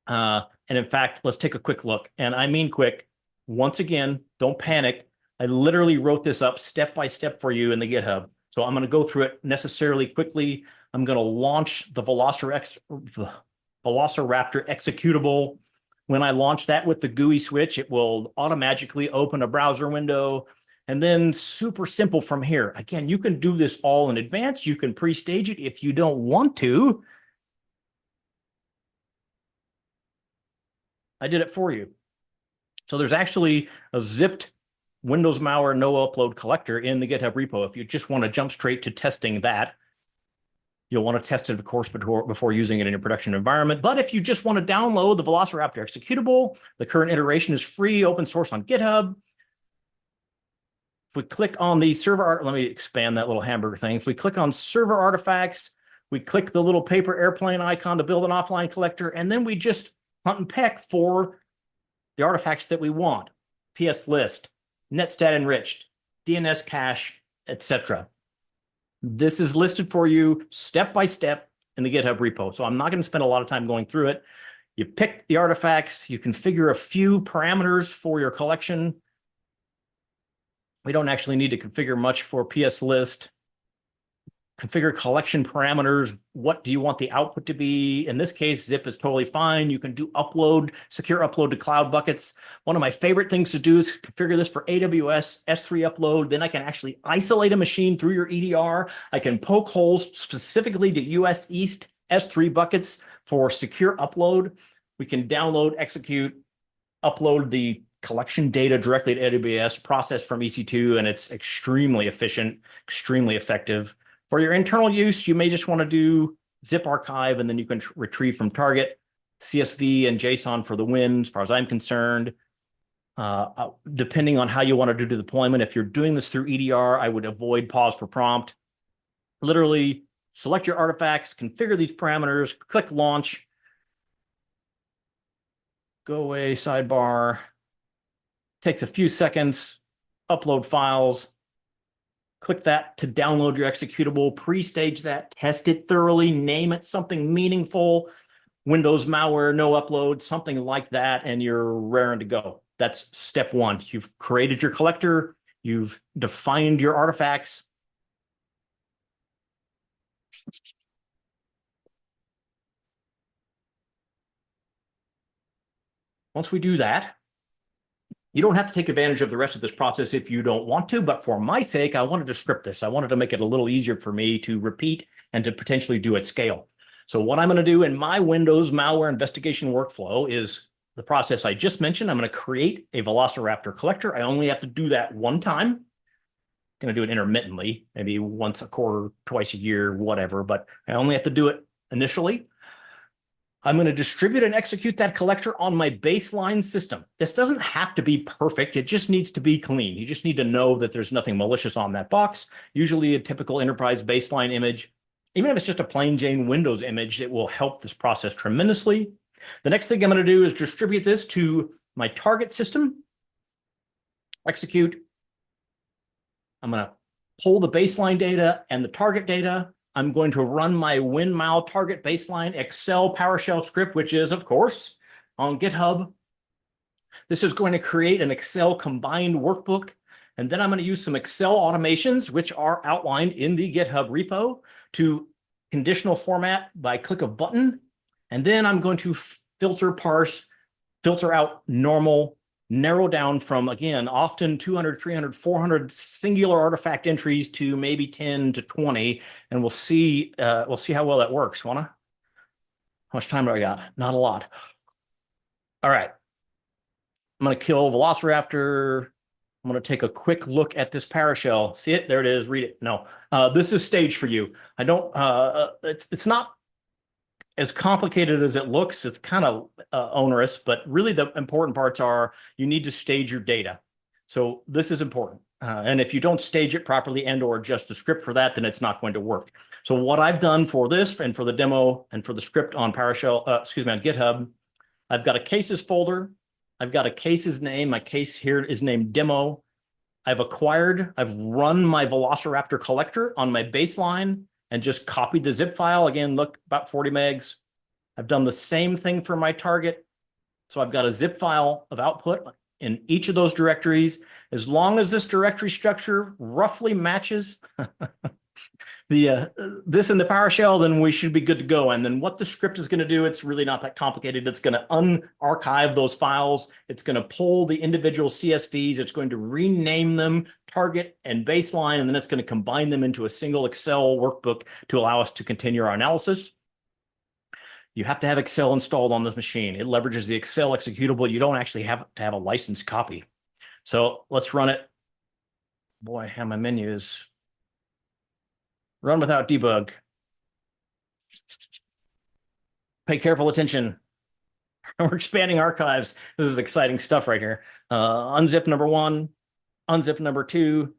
And in fact, let's take a quick look. And I mean quick. Once again, don't panic. I literally wrote this up step by step for you in the GitHub. So I'm going to go through it necessarily quickly. I'm going to launch the Velociraptor executable. When I launch that with the GUI switch, it will automatically open a browser window. And then super simple from here. Again, you can do this all in advance. You can pre-stage it if you don't want to. I did it for you. So there's actually a zipped Windows malware no upload collector in the GitHub repo. If you just want to jump straight to testing that, you'll want to test it, of course, before using it in your production environment. But if you just want to download the Velociraptor executable, the current iteration is free, open source on GitHub. If we click on the server, let me expand that little hamburger thing. If we click on server artifacts, we click the little paper airplane icon to build an offline collector, and then we just hunt and peck for the artifacts that we want: PS list, netstat enriched, DNS cache, etc. This is listed for you step by step in the GitHub repo. So I'm not going to spend a lot of time going through it. You pick the artifacts, you configure a few parameters for your collection. We don't actually need to configure much for PS list. Configure collection parameters. What do you want the output to be? In this case, zip is totally fine. You can do upload, secure upload to cloud buckets. One of my favorite things to do is configure this for AWS S3 upload. Then I can actually isolate a machine through your EDR. I can poke holes specifically to US East S3 buckets for secure upload. We can download, execute, upload the collection data directly to AWS, processed from EC2, and it's extremely efficient, extremely effective. For your internal use, you may just want to do zip archive, and then you can retrieve from target, CSV and JSON for the win, as far as I'm concerned. Depending on how you want to do the deployment, if you're doing this through EDR, I would avoid pause for prompt. Literally, select your artifacts, configure these parameters, click launch, go away, sidebar. Takes a few seconds, upload files. Click that to download your executable, pre-stage that, test it thoroughly, name it something meaningful, Windows malware, no upload, something like that, and you're raring to go. That's step one. You've created your collector, you've defined your artifacts. Once we do that, you don't have to take advantage of the rest of this process if you don't want to, but for my sake, I wanted to script this. I wanted to make it a little easier for me to repeat and to potentially do at scale. So what I'm going to do in my Windows malware investigation workflow is the process I just mentioned. I'm going to create a Velociraptor collector. I only have to do that one time. I'm going to do it intermittently, maybe once a quarter, twice a year, whatever, but I only have to do it initially. I'm going to distribute and execute that collector on my baseline system. This doesn't have to be perfect. It just needs to be clean. You just need to know that there's nothing malicious on that box. Usually a typical enterprise baseline image, even if it's just a plain Jane Windows image, it will help this process tremendously. The next thing I'm going to do is distribute this to my target system, execute. I'm going to pull the baseline data and the target data. I'm going to run my WinMal target baseline Excel PowerShell script, which is, of course, on GitHub. This is going to create an Excel combined workbook. And then I'm going to use some Excel automations, which are outlined in the GitHub repo, to conditional format by click of button. And then I'm going to filter, parse, filter out normal, narrow down from, again, often 200, 300, 400 singular artifact entries to maybe 10 to 20. And we'll see how well that works. How much time do I got? Not a lot. All right. I'm going to kill Velociraptor. I'm going to take a quick look at this PowerShell. See it? There it is. Read it. No, this is staged for you. I don't, it's not as complicated as it looks. It's kind of onerous, but really the important parts are you need to stage your data. So this is important. And if you don't stage it properly and or adjust the script for that, then it's not going to work. So what I've done for this and for the demo and for the script on PowerShell, on GitHub, I've got a cases folder. I've got a cases name. My case here is named demo. I've run my Velociraptor collector on my baseline and just copied the zip file. Again, look, about 40 megs. I've done the same thing for my target. So I've got a zip file of output in each of those directories. As long as this directory structure roughly matches this in the PowerShell, then we should be good to go. And then what the script is going to do, it's really not that complicated. It's going to unarchive those files. It's going to pull the individual CSVs. It's going to rename them target and baseline, and then it's going to combine them into a single Excel workbook to allow us to continue our analysis. You have to have Excel installed on this machine. It leverages the Excel executable. You don't actually have to have a licensed copy. So let's run it. Boy, how my menu is. Run without debug. Pay careful attention. We're expanding archives. This is exciting stuff right here. Unzip number 1, unzip number 2.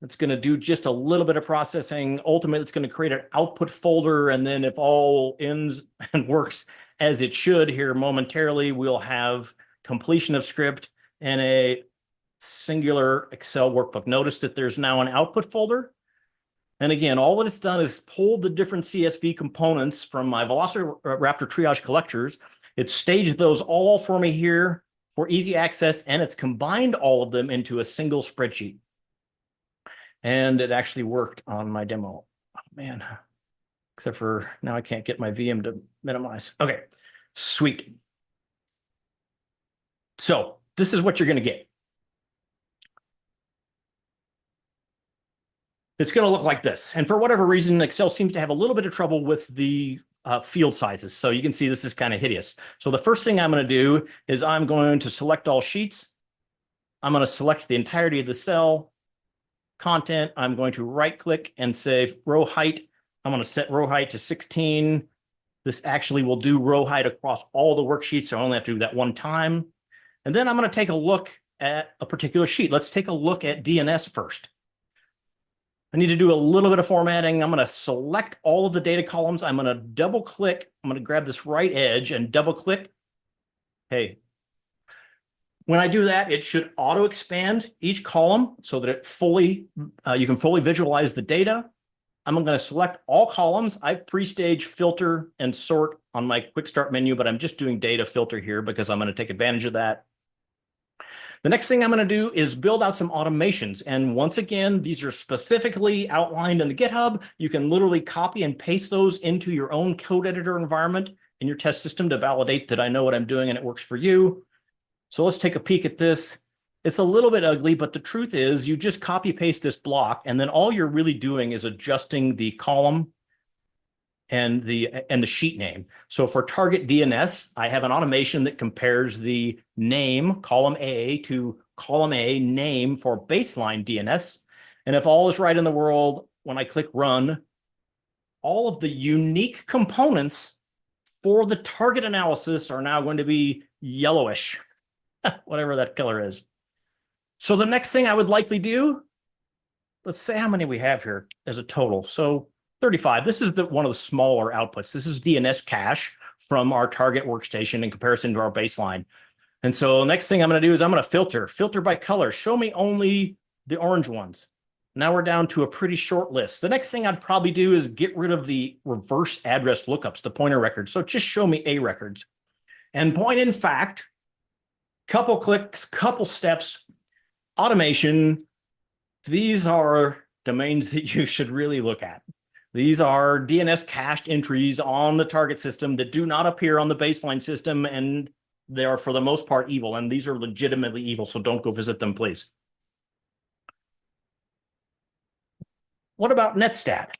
It's going to do just a little bit of processing. Ultimately, it's going to create an output folder. And then if all ends and works as it should here momentarily, we'll have completion of script and a singular Excel workbook. Notice that there's now an output folder. And again, all that it's done is pulled the different CSV components from my Velociraptor triage collectors. It's staged those all for me here for easy access, and it's combined all of them into a single spreadsheet. And it actually worked on my demo. Oh, man. Except for now I can't get my VM to minimize. Okay, sweet. So this is what you're going to get. It's going to look like this. And for whatever reason, Excel seems to have a little bit of trouble with the field sizes. So you can see this is kind of hideous. So the first thing I'm going to do is I'm going to select all sheets. I'm going to select the entirety of the cell content. I'm going to right click and say row height. I'm going to set row height to 16. This actually will do row height across all the worksheets. So I only have to do that one time. And then I'm going to take a look at a particular sheet. Let's take a look at DNS first. I need to do a little bit of formatting. I'm going to select all of the data columns. I'm going to double click. I'm going to grab this right edge and double click. Hey, when I do that, it should auto expand each column so that it fully, you can fully visualize the data. I'm going to select all columns. I pre-stage filter and sort on my quick start menu, but I'm just doing data filter here because I'm going to take advantage of that. The next thing I'm going to do is build out some automations. And once again, these are specifically outlined in the GitHub. You can literally copy and paste those into your own code editor environment in your test system to validate that I know what I'm doing and it works for you. So let's take a peek at this. It's a little bit ugly, but the truth is you just copy paste this block, and then all you're really doing is adjusting the column and the sheet name. So for target DNS, I have an automation that compares the name, column A, to column A name for baseline DNS. And if all is right in the world, when I click run, all of the unique components for the target analysis are now going to be yellowish, whatever that color is. So the next thing I would likely do, let's say how many we have here as a total. So 35. This is one of the smaller outputs. This is DNS cache from our target workstation in comparison to our baseline. And so the next thing I'm going to do is I'm going to filter by color. Show me only the orange ones. Now we're down to a pretty short list. The next thing I'd probably do is get rid of the reverse address lookups, the pointer records. So just show me A records. And point in fact, couple clicks, couple steps, automation. These are domains that you should really look at. These are DNS cached entries on the target system that do not appear on the baseline system, and they are for the most part evil, and these are legitimately evil, so don't go visit them, please. What about netstat?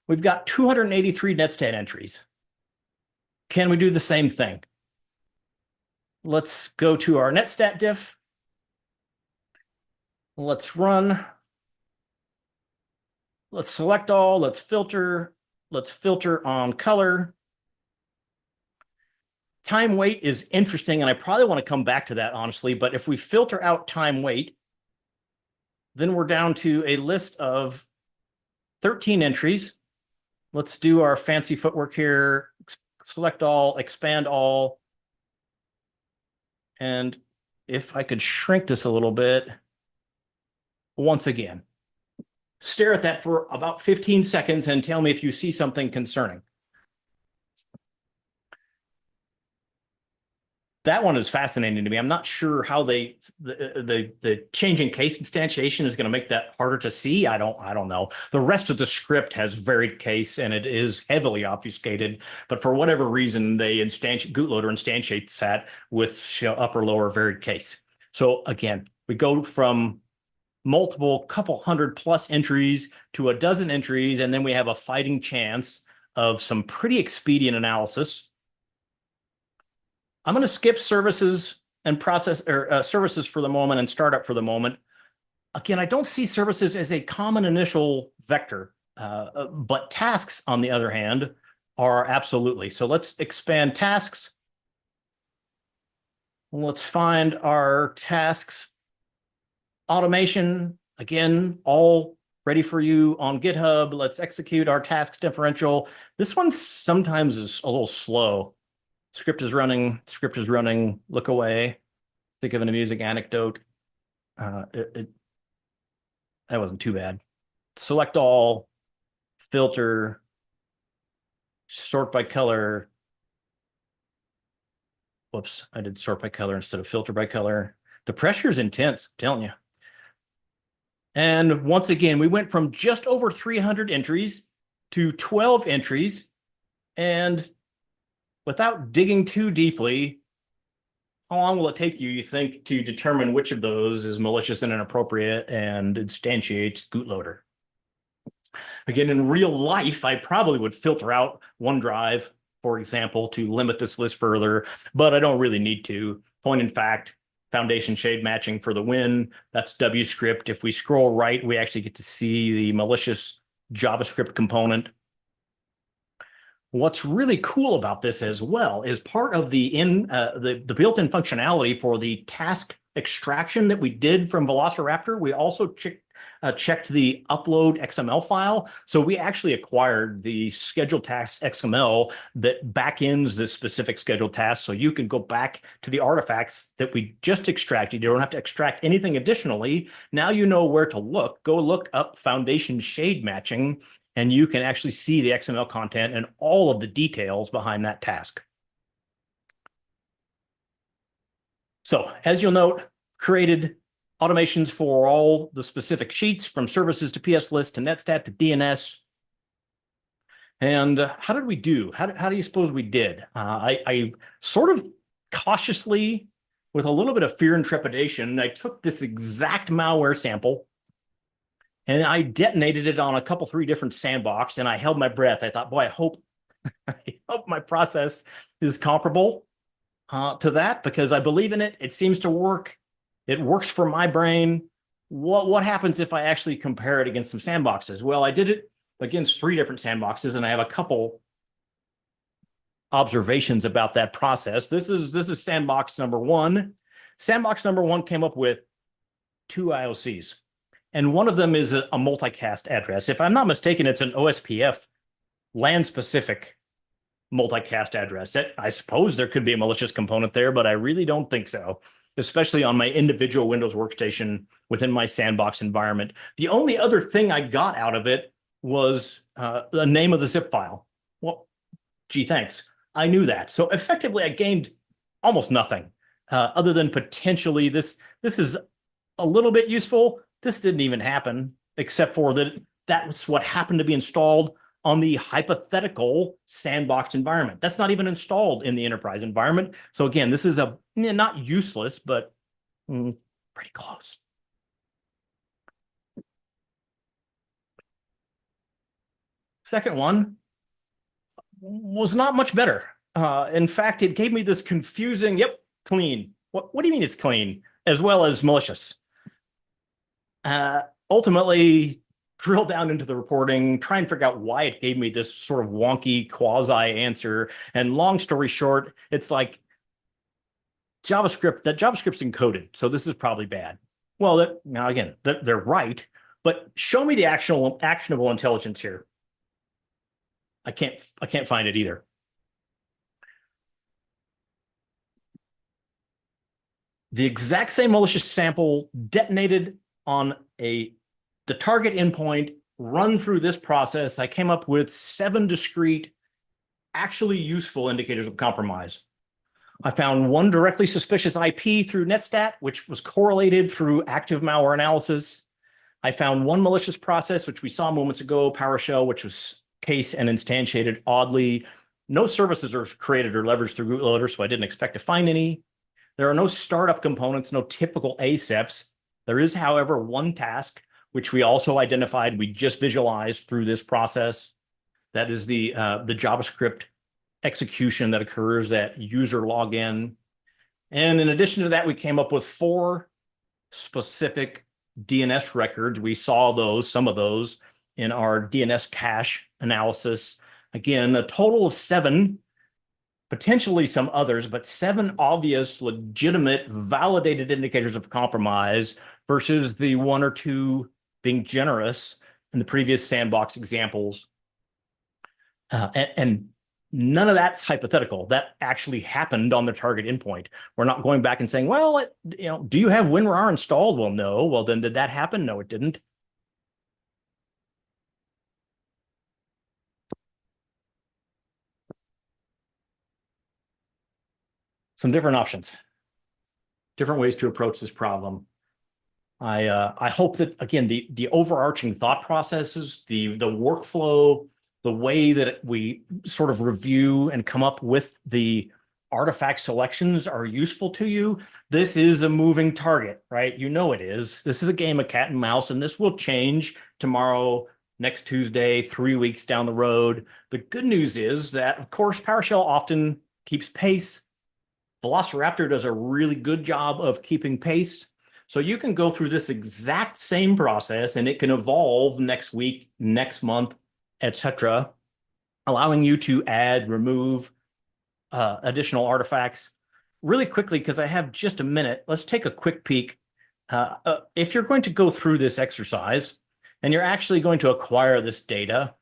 We've got 283 netstat entries. Can we do the same thing? Let's go to our netstat diff. Let's run. Let's select all, let's filter on color. Time weight is interesting, and I probably want to come back to that, honestly, but if we filter out time weight, then we're down to a list of 13 entries. Let's do our fancy footwork here, select all, expand all. And if I could shrink this a little bit, once again, stare at that for about 15 seconds and tell me if you see something concerning. That one is fascinating to me. I'm not sure how the changing case instantiation is going to make that harder to see. I don't know. The rest of the script has varied case and it is heavily obfuscated, but for whatever reason, they bootloader instantiates that with upper lower varied case. So again, we go from multiple couple hundred plus entries to a dozen entries, and then we have a fighting chance of some pretty expedient analysis. I'm going to skip services and services for the moment and startup for the moment. Again, I don't see services as a common initial vector, but tasks, on the other hand, are absolutely. So let's expand tasks. Let's find our tasks. Automation, again, all ready for you on GitHub. Let's execute our tasks differential. This one sometimes is a little slow. Script is running, look away. Think of an amusing anecdote. That wasn't too bad. Select all, filter, sort by color. Whoops, I did sort by color instead of filter by color. The pressure is intense, I'm telling you. And once again, we went from just over 300 entries to 12 entries. And without digging too deeply, how long will it take you think, to determine which of those is malicious and inappropriate and instantiates bootloader? Again, in real life, I probably would filter out OneDrive, for example, to limit this list further, but I don't really need to. Point in fact, foundation shade matching for the win, that's WScript. If we scroll right, we actually get to see the malicious JavaScript component. What's really cool about this as well is part of the built-in functionality for the task extraction that we did from Velociraptor. We also checked the upload XML file. So we actually acquired the scheduled task XML that backends this specific scheduled task. So you can go back to the artifacts that we just extracted. You don't have to extract anything additionally. Now you know where to look. Go look up foundation shade matching, and you can actually see the XML content and all of the details behind that task. So as you'll note, created automations for all the specific sheets, from services to PS list to netstat to DNS. And how did we do? How do you suppose we did? I sort of cautiously, with a little bit of fear and trepidation, I took this exact malware sample and I detonated it on a couple, 3 different sandbox, and I held my breath. I thought, boy, I hope my process is comparable to that, because I believe in it. It seems to work. It works for my brain. What happens if I actually compare it against some sandboxes? Well, I did it against 3 different sandboxes, and I have a couple observations about that process. This is sandbox number 1. Sandbox number 1 came up with 2 IOCs, and one of them is a multicast address. If I'm not mistaken, it's an OSPF LAN-specific multicast address. I suppose there could be a malicious component there, but I really don't think so, especially on my individual Windows workstation within my sandbox environment. The only other thing I got out of it was the name of the zip file. Well, gee, thanks. I knew that. So effectively, I gained almost nothing other than potentially this is a little bit useful. This didn't even happen, except for that's what happened to be installed on the hypothetical sandbox environment. That's not even installed in the enterprise environment. So again, this is not useless, but pretty close. Second one was not much better. In fact, it gave me this confusing, clean. What do you mean it's clean? As well as malicious. Ultimately, drill down into the reporting, try and figure out why it gave me this sort of wonky quasi answer. And long story short, it's like JavaScript's encoded, so this is probably bad. Well, now again, they're right, but show me the actionable intelligence here. I can't find it either. The exact same malicious sample detonated on the target endpoint, run through this process. I came up with 7 discrete, actually useful indicators of compromise. I found 1 directly suspicious IP through netstat, which was correlated through active malware analysis. I found 1 malicious process, which we saw moments ago, PowerShell, which was case and instantiated oddly. No services are created or leveraged through bootloader, so I didn't expect to find any. There are no startup components, no typical ASEPs. There is, however, 1 task, which we also identified, we just visualized through this process. That is the JavaScript execution that occurs at user login. And in addition to that, we came up with 4 specific DNS records. We saw some of those in our DNS cache analysis. Again, a total of 7, potentially some others, but 7 obvious, legitimate, validated indicators of compromise versus the 1 or 2 being generous in the previous sandbox examples. And none of that's hypothetical. That actually happened on the target endpoint. We're not going back and saying, well, do you have WinRAR installed? Well, no. Well, then did that happen? No, it didn't. some different options, different ways to approach this problem. I hope that, again, the overarching thought processes, the workflow, the way that we sort of review and come up with the artifact selections are useful to you. This is a moving target, right? You know it is. This is a game of cat and mouse, and this will change tomorrow, next Tuesday, 3 weeks down the road. The good news is that, of course, PowerShell often keeps pace. Velociraptor does a really good job of keeping pace. So you can go through this exact same process and it can evolve next week, next month, etc., allowing you to add, remove additional artifacts. Really quickly, because I have just a minute, let's take a quick peek. If you're going to go through this exercise and you're actually going to acquire this data,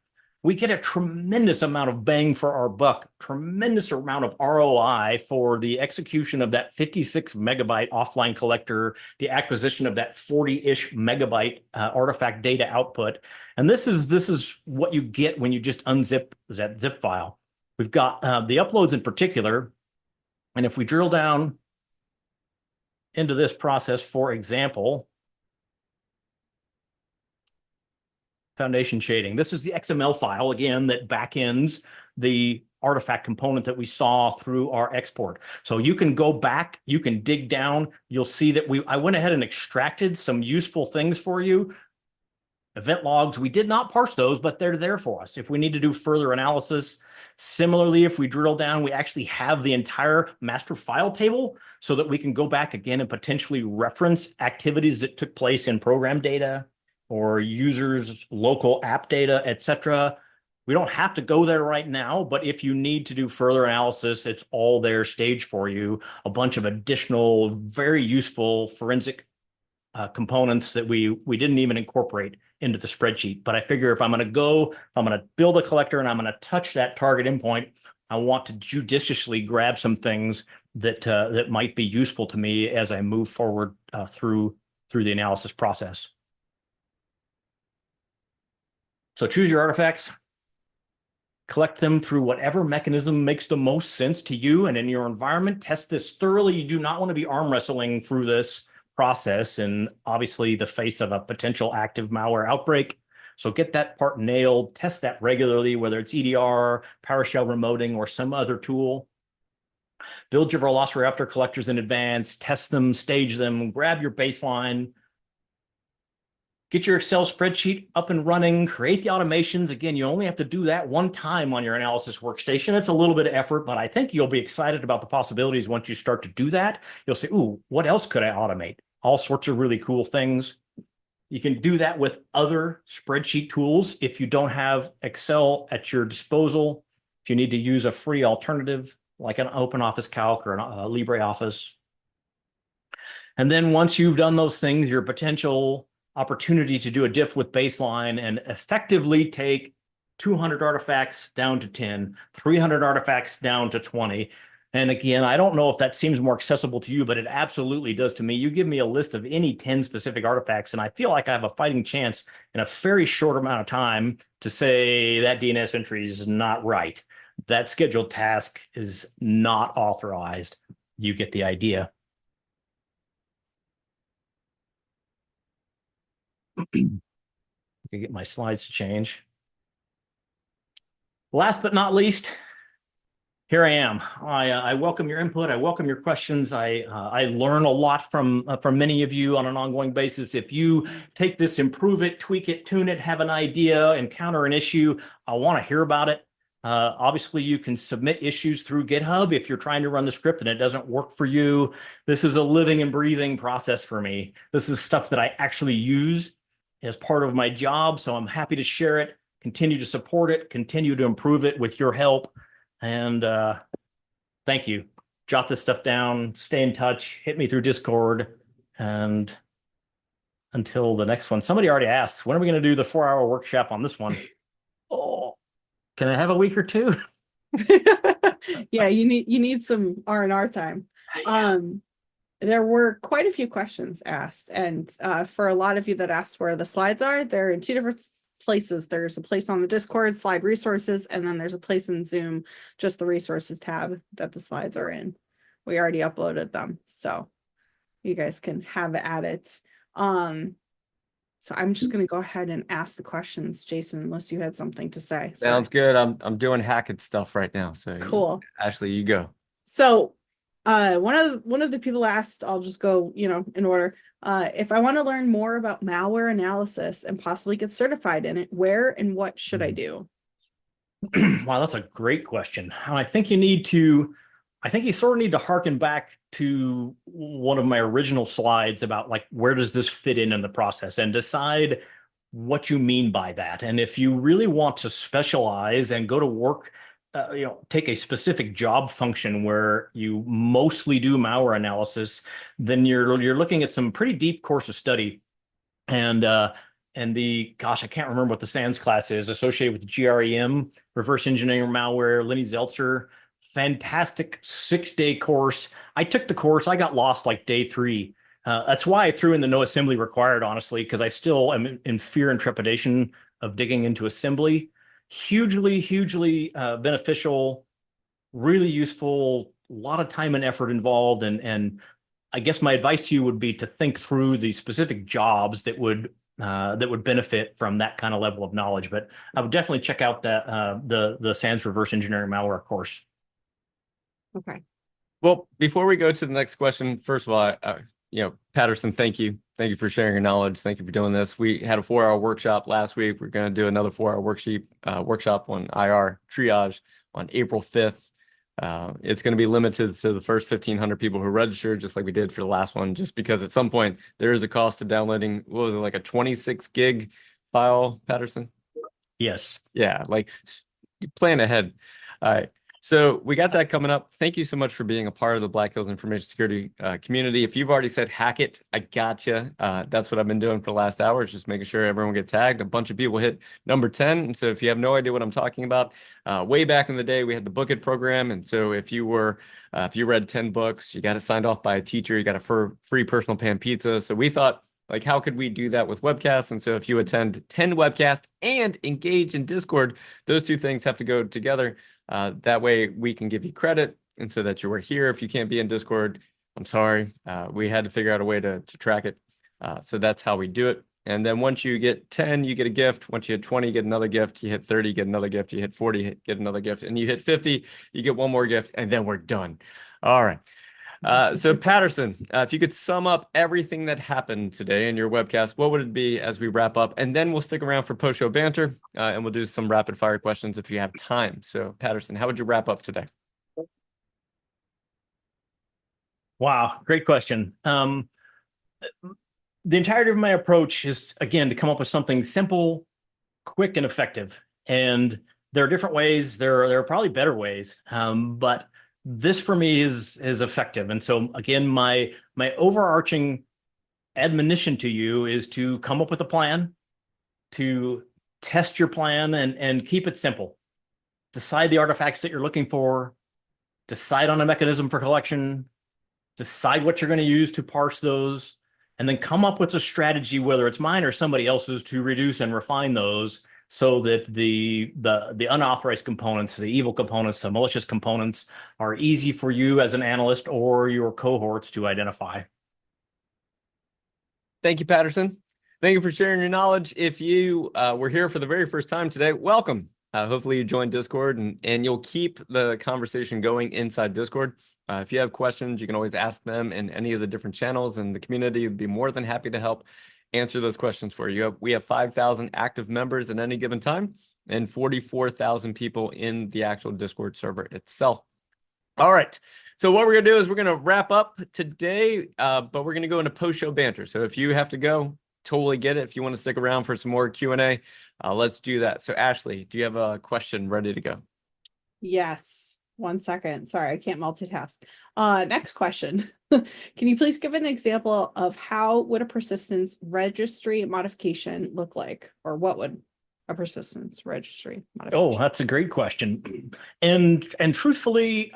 we get a tremendous amount of bang for our buck, tremendous amount of ROI for the execution of that 56 megabyte offline collector, the acquisition of that 40-ish megabyte artifact data output. And this is what you get when you just unzip that zip file. We've got the uploads in particular. And if we drill down into this process, for example, foundation shading. This is the XML file, again, that backends the artifact component that we saw through our export. So you can go back, you can dig down. You'll see that I went ahead and extracted some useful things for you. Event logs, we did not parse those, but they're there for us if we need to do further analysis. Similarly, if we drill down, we actually have the entire master file table so that we can go back again and potentially reference activities that took place in program data or users' local app data, etc. We don't have to go there right now, but if you need to do further analysis, it's all there staged for you. A bunch of additional, very useful forensic components that we didn't even incorporate into the spreadsheet. But I figure if I'm going to build a collector and I'm going to touch that target endpoint, I want to judiciously grab some things that might be useful to me as I move forward through the analysis process. So choose your artifacts, collect them through whatever mechanism makes the most sense to you and in your environment. Test this thoroughly. You do not want to be arm wrestling through this process and obviously the face of a potential active malware outbreak. So get that part nailed, test that regularly, whether it's EDR, PowerShell remoting, or some other tool. Build your Velociraptor collectors in advance, test them, stage them, grab your baseline. Get your Excel spreadsheet up and running, create the automations. Again, you only have to do that one time on your analysis workstation. It's a little bit of effort, but I think you'll be excited about the possibilities once you start to do that. You'll say, ooh, what else could I automate? All sorts of really cool things. You can do that with other spreadsheet tools if you don't have Excel at your disposal. If you need to use a free alternative like an OpenOffice Calc or a LibreOffice. And then once you've done those things, your potential opportunity to do a diff with baseline and effectively take 200 artifacts down to 10, 300 artifacts down to 20. And again, I don't know if that seems more accessible to you, but it absolutely does to me. You give me a list of any 10 specific artifacts, and I feel like I have a fighting chance in a very short amount of time to say that DNS entry is not right. That scheduled task is not authorized. You get the idea. I can get my slides to change. Last but not least, here I am. I welcome your input. I welcome your questions. I learn a lot from many of you on an ongoing basis. If you take this, improve it, tweak it, tune it, have an idea, encounter an issue, I want to hear about it. Obviously, you can submit issues through GitHub if you're trying to run the script and it doesn't work for you. This is a living and breathing process for me. This is stuff that I actually use as part of my job, so I'm happy to share it, continue to support it, continue to improve it with your help. And thank you. Jot this stuff down, stay in touch, hit me through Discord. And until the next one, somebody already asked, when are we going to do the 4-hour workshop on this one? Oh, can I have a week or two? Yeah, you need some R&R time. There were quite a few questions asked, and for a lot of you that asked where the slides are, they're in two different places. There's a place on the Discord, slide resources, and then there's a place in Zoom, just the resources tab that the slides are in. We already uploaded them, so you guys can have at it. So I'm just going to go ahead and ask the questions, Jason, unless you had something to say. Sounds good. I'm doing hacking stuff right now. So Cool. Ashley, you go. So one of the people asked, I'll just go, in order. If I want to learn more about malware analysis and possibly get certified in it, where and what should I do? Wow, that's a great question. And I think you sort of need to harken back to one of my original slides about like, where does this fit in the process, and decide what you mean by that. And if you really want to specialize and go to work, take a specific job function where you mostly do malware analysis, then you're looking at some pretty deep course of study. And I can't remember what the SANS class is associated with GREM, reverse engineering malware, Lenny Zeltzer, fantastic 6-day course. I took the course. I got lost like day 3. That's why I threw in the no assembly required, honestly, because I still am in fear and trepidation of digging into assembly. Hugely beneficial, really useful, a lot of time and effort involved. And I guess my advice to you would be to think through the specific jobs that would benefit from that kind of level of knowledge. But I would definitely check out the SANS reverse engineering malware course. Okay. Well, before we go to the next question, first of all, Patterson, thank you. Thank you for sharing your knowledge. Thank you for doing this. We had a 4-hour workshop last week. We're going to do another 4-hour workshop on IR triage on April 5th. It's going to be limited to the first 1,500 people who registered, just like we did for the last one, just because at some point there is a cost to downloading, what was it, like a 26 gig file, Patterson? Yes. Yeah, like plan ahead. All right. So we got that coming up. Thank you so much for being a part of the Black Hills Information Security community. If you've already said hack it, I gotcha. That's what I've been doing for the last hour, is just making sure everyone gets tagged. A bunch of people hit number 10. And so if you have no idea what I'm talking about, way back in the day, we had the Book It program. And so if you read 10 books, you got it signed off by a teacher, you got a free personal pan pizza. So we thought, like, how could we do that with webcasts? And so if you attend 10 webcasts and engage in Discord, those two things have to go together. That way we can give you credit, and so that you were here. If you can't be in Discord, I'm sorry. We had to figure out a way to track it. So that's how we do it. And then once you get 10, you get a gift. Once you hit 20, you get another gift. You hit 30, you get another gift. You hit 40, get another gift. And you hit 50, you get one more gift, and then we're done. All right. So Patterson, if you could sum up everything that happened today in your webcast, what would it be as we wrap up? And then we'll stick around for post-show banter, and we'll do some rapid fire questions if you have time. So Patterson, how would you wrap up today? Wow, great question. The entirety of my approach is, again, to come up with something simple, quick, and effective. And there are different ways. There are probably better ways, but this for me is effective. And so again, my overarching admonition to you is to come up with a plan, to test your plan, and keep it simple. Decide the artifacts that you're looking for, decide on a mechanism for collection, decide what you're going to use to parse those, and then come up with a strategy, whether it's mine or somebody else's, to reduce and refine those, so that the unauthorized components, the evil components, the malicious components are easy for you as an analyst or your cohorts to identify. Thank you, Patterson. Thank you for sharing your knowledge. If you were here for the very first time today, welcome. Hopefully you joined Discord, and you'll keep the conversation going inside Discord. If you have questions, you can always ask them in any of the different channels, and the community would be more than happy to help answer those questions for you. We have 5,000 active members at any given time, and 44,000 people in the actual Discord server itself. All right. So what we're going to do is we're going to wrap up today, but we're going to go into post-show banter. So if you have to go, totally get it. If you want to stick around for some more Q&A, let's do that. So Ashley, do you have a question ready to go? Yes. 1 second. Sorry, I can't multitask. Next question. Can you please give an example of how would a persistence registry modification look like? Or what would a persistence registry modification? Oh, that's a great question. And truthfully,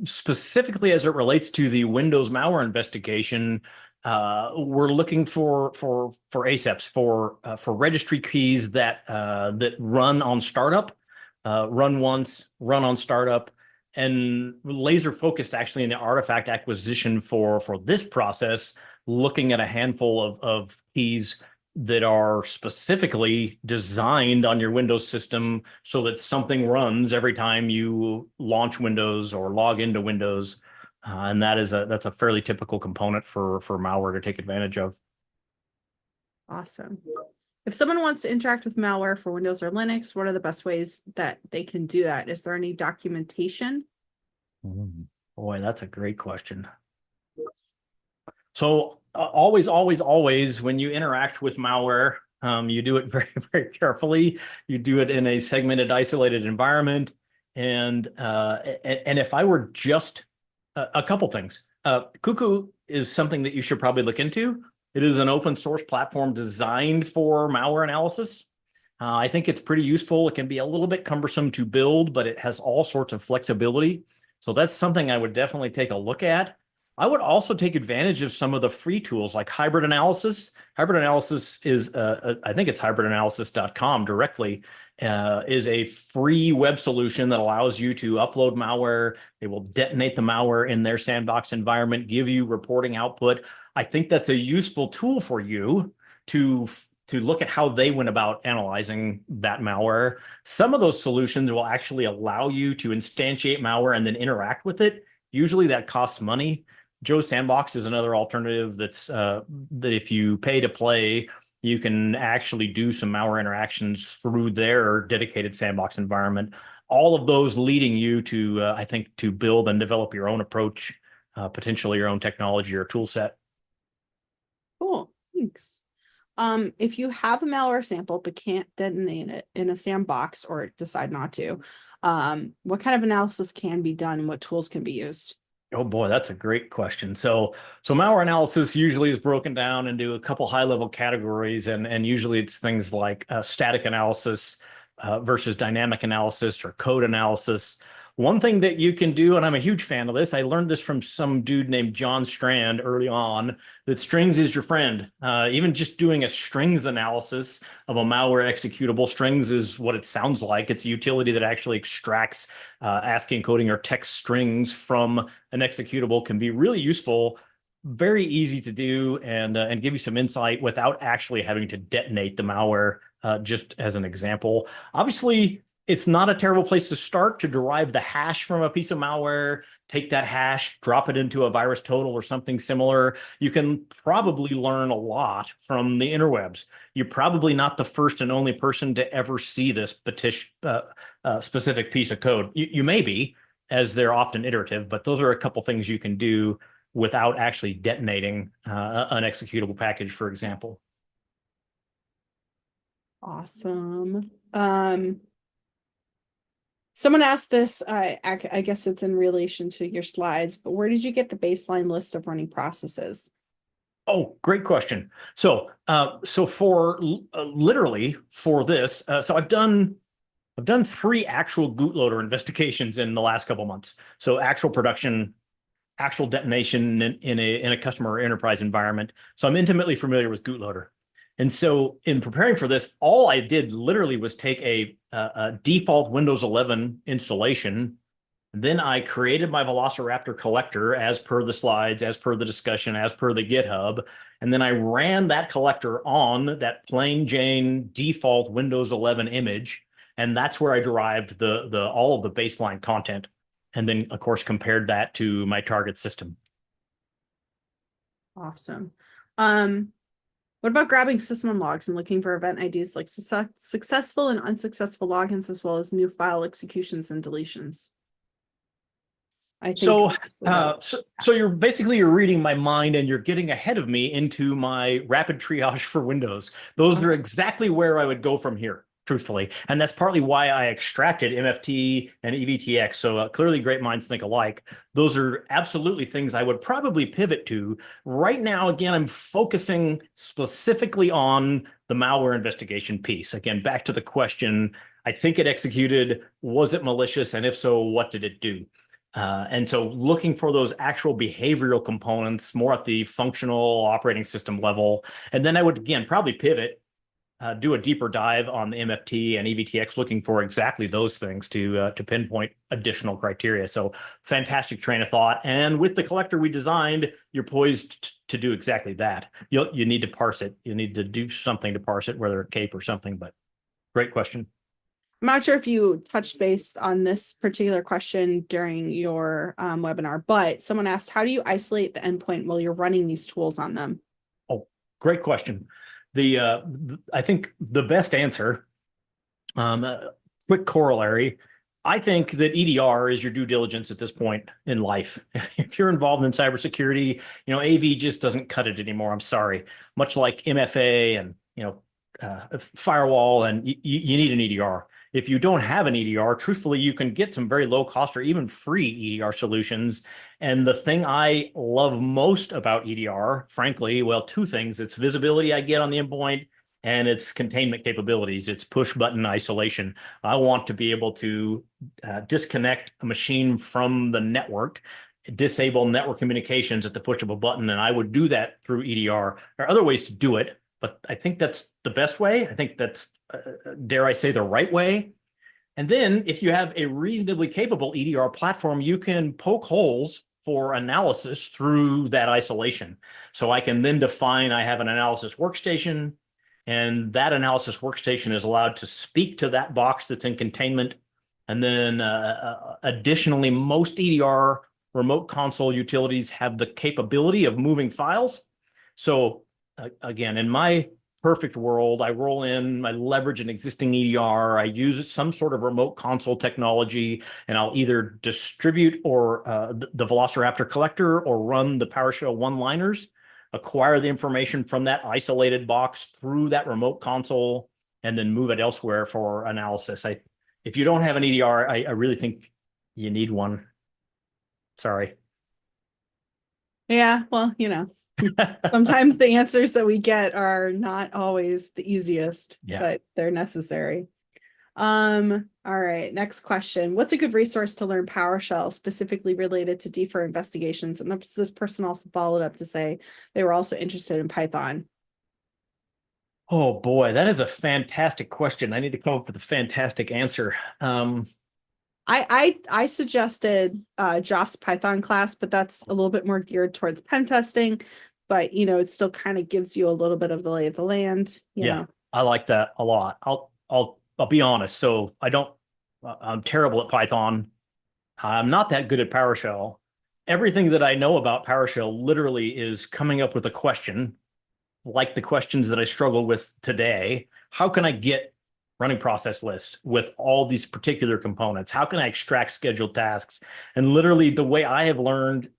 specifically as it relates to the Windows malware investigation, we're looking for ASEPs, for registry keys that run on startup, run once, run on startup, and laser focused actually in the artifact acquisition for this process, looking at a handful of keys that are specifically designed on your Windows system so that something runs every time you launch Windows or log into Windows. And that's a fairly typical component for malware to take advantage of. Awesome. If someone wants to interact with malware for Windows or Linux, what are the best ways that they can do that? Is there any documentation? Boy, that's a great question. So always, when you interact with malware, you do it very, very carefully. You do it in a segmented, isolated environment. And if I were just a couple things, Cuckoo is something that you should probably look into. It is an open source platform designed for malware analysis. I think it's pretty useful. It can be a little bit cumbersome to build, but it has all sorts of flexibility. So that's something I would definitely take a look at. I would also take advantage of some of the free tools like hybrid analysis. Hybrid analysis is, I think it's hybridanalysis.com directly, is a free web solution that allows you to upload malware. They will detonate the malware in their sandbox environment, give you reporting output. I think that's a useful tool for you to look at how they went about analyzing that malware. Some of those solutions will actually allow you to instantiate malware and then interact with it. Usually that costs money. Joe's Sandbox is another alternative that's that if you pay to play, you can actually do some malware interactions through their dedicated sandbox environment. All of those leading you to, I think, to build and develop your own approach, potentially your own technology or tool set. Cool, thanks. If you have a malware sample but can't detonate it in a sandbox or decide not to, what kind of analysis can be done and what tools can be used? Oh boy, that's a great question. So malware analysis usually is broken down into a couple high-level categories, and usually it's things like static analysis versus dynamic analysis or code analysis. One thing that you can do, and I'm a huge fan of this, I learned this from some dude named John Strand early on, that strings is your friend. Even just doing a strings analysis of a malware executable, strings is what it sounds like. It's a utility that actually extracts ASCII encoding or text strings from an executable, can be really useful, very easy to do, and give you some insight without actually having to detonate the malware, just as an example. Obviously, it's not a terrible place to start to derive the hash from a piece of malware, take that hash, drop it into a virus total or something similar. You can probably learn a lot from the interwebs. You're probably not the first and only person to ever see this specific piece of code. You may be, as they're often iterative, but those are a couple things you can do without actually detonating an executable package, for example. Awesome. Someone asked this, I guess it's in relation to your slides, but where did you get the baseline list of running processes? Oh, great question. So for literally for this, so I've done 3 actual bootloader investigations in the last couple months. So actual production, actual detonation in a customer or enterprise environment. So I'm intimately familiar with bootloader. And so in preparing for this, all I did literally was take a default Windows 11 installation. Then I created my Velociraptor collector as per the slides, as per the discussion, as per the GitHub. And then I ran that collector on that plain Jane default Windows 11 image. And that's where I derived all of the baseline content. And then, of course, compared that to my target system. Awesome. What about grabbing system logs and looking for event IDs like successful and unsuccessful logins, as well as new file executions and deletions? I think so you're reading my mind and you're getting ahead of me into my rapid triage for Windows. Those are exactly where I would go from here, truthfully. And that's partly why I extracted MFT and EVTX. So clearly great minds think alike. Those are absolutely things I would probably pivot to. Right now, again, I'm focusing specifically on the malware investigation piece. Again, back to the question, I think it executed, was it malicious? And if so, what did it do? And so looking for those actual behavioral components more at the functional operating system level. And then I would, again, probably pivot do a deeper dive on the MFT and EVTX, looking for exactly those things to pinpoint additional criteria. So fantastic train of thought. And with the collector we designed, you're poised to do exactly that. You need to parse it. You need to do something to parse it, whether a cape or something, but great question. I'm not sure if you touched base on this particular question during your webinar, but someone asked, how do you isolate the endpoint while you're running these tools on them? Oh, great question. I think the best answer, quick corollary, I think that EDR is your due diligence at this point in life. If you're involved in cybersecurity, AV just doesn't cut it anymore. I'm sorry. Much like MFA and, firewall, and you need an EDR. If you don't have an EDR, truthfully, you can get some very low cost or even free EDR solutions. And the thing I love most about EDR, frankly, well, two things. It's visibility I get on the endpoint, and it's containment capabilities. It's push button isolation. I want to be able to disconnect a machine from the network, disable network communications at the push of a button, and I would do that through EDR. There are other ways to do it, but I think that's the best way. I think that's, dare I say, the right way. And then if you have a reasonably capable EDR platform, you can poke holes for analysis through that isolation. So I can then define, I have an analysis workstation, and that analysis workstation is allowed to speak to that box that's in containment. And then additionally, most EDR remote console utilities have the capability of moving files. So again, in my perfect world, I roll in, I leverage an existing EDR, I use some sort of remote console technology, and I'll either distribute or the Velociraptor collector or run the PowerShell one-liners, acquire the information from that isolated box through that remote console, and then move it elsewhere for analysis. If you don't have an EDR, I really think you need one. Sorry. Yeah, well, sometimes the answers that we get are not always the easiest, but they're necessary. All right, next question. What's a good resource to learn PowerShell specifically related to DIFF investigations? And this person also followed up to say they were also interested in Python. Oh boy, that is a fantastic question. I need to come up with a fantastic answer. I suggested Joff's Python class, but that's a little bit more geared towards pen testing. But it still kind of gives you a little bit of the lay of the land. You know. I like that a lot. I'll be honest. So I'm terrible at Python. I'm not that good at PowerShell. Everything that I know about PowerShell literally is coming up with a question, like the questions that I struggle with today. How can I get running process list with all these particular components? How can I extract scheduled tasks? And literally the way I have learned,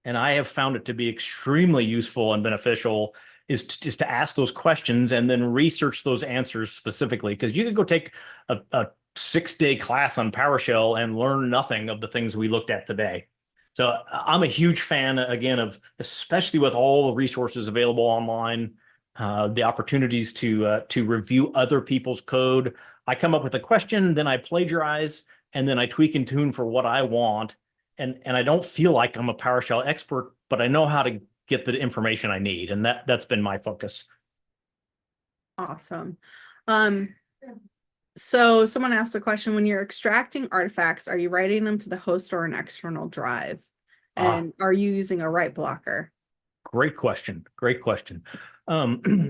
and I have found it to be extremely useful and beneficial, is to ask those questions and then research those answers specifically. Because you could go take a 6-day class on PowerShell and learn nothing of the things we looked at today. So I'm a huge fan, again, of, especially with all the resources available online, the opportunities to review other people's code. I come up with a question, then I plagiarize, and then I tweak and tune for what I want. And I don't feel like I'm a PowerShell expert, but I know how to get the information I need. And that's been my focus. Awesome. So someone asked the question, when you're extracting artifacts, are you writing them to the host or an external drive? And are you using a write blocker? Great question. Great question.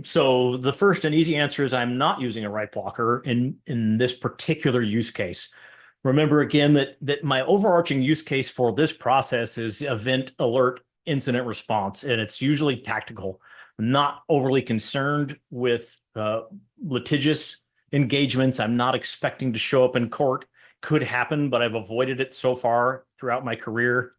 So the first and easy answer is I'm not using a write blocker in this particular use case. Remember again that my overarching use case for this process is event, alert, incident response, and it's usually tactical. I'm not overly concerned with litigious engagements. I'm not expecting to show up in court. Could happen, but I've avoided it so far throughout my career.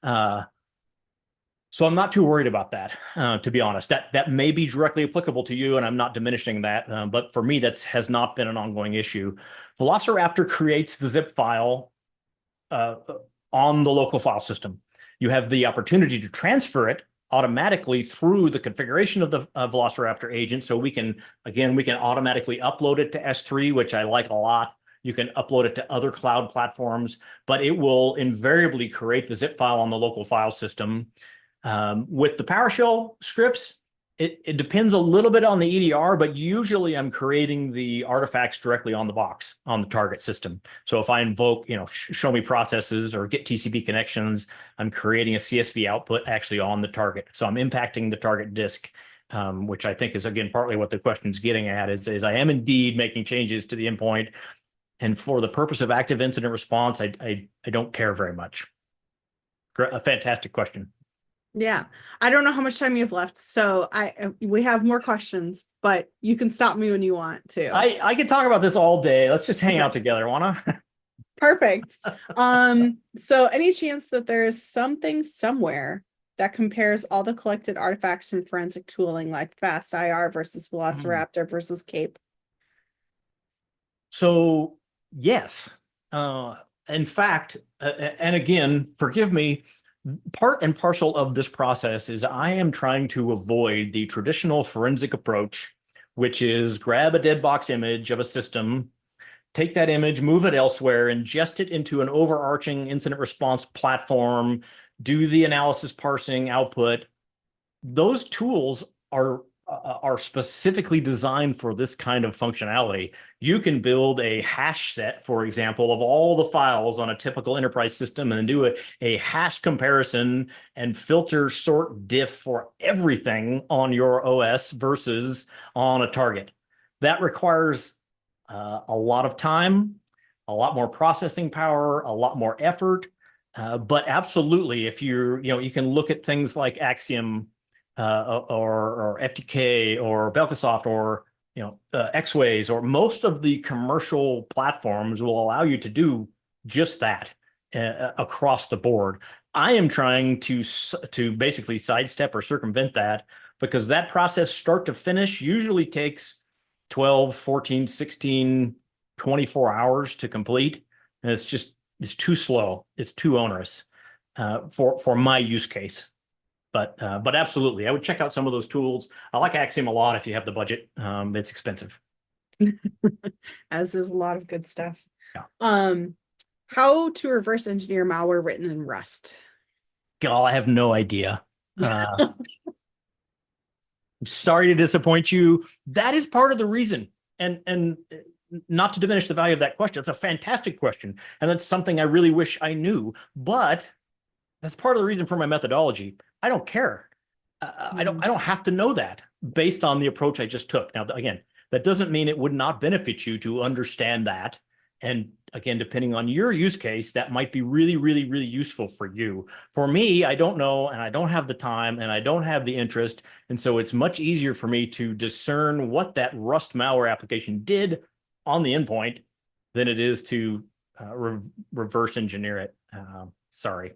So I'm not too worried about that, to be honest. That may be directly applicable to you, and I'm not diminishing that. But for me, that has not been an ongoing issue. Velociraptor creates the zip file on the local file system. You have the opportunity to transfer it automatically through the configuration of the Velociraptor agent. So we can automatically upload it to S3, which I like a lot. You can upload it to other cloud platforms, but it will invariably create the zip file on the local file system. With the PowerShell scripts, It depends a little bit on the EDR, but usually I'm creating the artifacts directly on the box, on the target system. So if I invoke, show me processes or get TCP connections, I'm creating a CSV output actually on the target. So I'm impacting the target disk, which I think is, again, partly what the question is getting at is I am indeed making changes to the endpoint. And for the purpose of active incident response, I don't care very much. A fantastic question. Yeah, I don't know how much time you have left, so we have more questions, but you can stop me when you want to. I could talk about this all day. Let's just hang out together, wanna? Perfect. So any chance that there's something somewhere that compares all the collected artifacts from forensic tooling, like FastIR versus Velociraptor versus Cape? So yes, in fact, and again, forgive me, part and parcel of this process is I am trying to avoid the traditional forensic approach, which is grab a dead box image of a system, take that image, move it elsewhere, ingest it into an overarching incident response platform, do the analysis parsing output. Those tools are specifically designed for this kind of functionality. You can build a hash set, for example, of all the files on a typical enterprise system and then do a hash comparison and filter, sort, diff for everything on your OS versus on a target. That requires a lot of time, a lot more processing power, a lot more effort. But absolutely, if you can look at things like Axiom, or FTK or Belkasoft or Xways, or most of the commercial platforms will allow you to do just that across the board. I am trying to basically sidestep or circumvent that, because that process start to finish usually takes 12, 14, 16, 24 hours to complete. And it's too slow. It's too onerous for my use case. But absolutely, I would check out some of those tools. I like Axiom a lot if you have the budget. It's expensive. As is a lot of good stuff. Yeah. How to reverse engineer malware written in Rust? God, I have no idea. I'm sorry to disappoint you. That is part of the reason. And not to diminish the value of that question. It's a fantastic question. And that's something I really wish I knew. But that's part of the reason for my methodology. I don't care. I don't have to know that based on the approach I just took. Now, again, that doesn't mean it would not benefit you to understand that. And again, depending on your use case, that might be really, really, really useful for you. For me, I don't know, and I don't have the time, and I don't have the interest. And so it's much easier for me to discern what that Rust malware application did on the endpoint than it is to reverse engineer it. Sorry.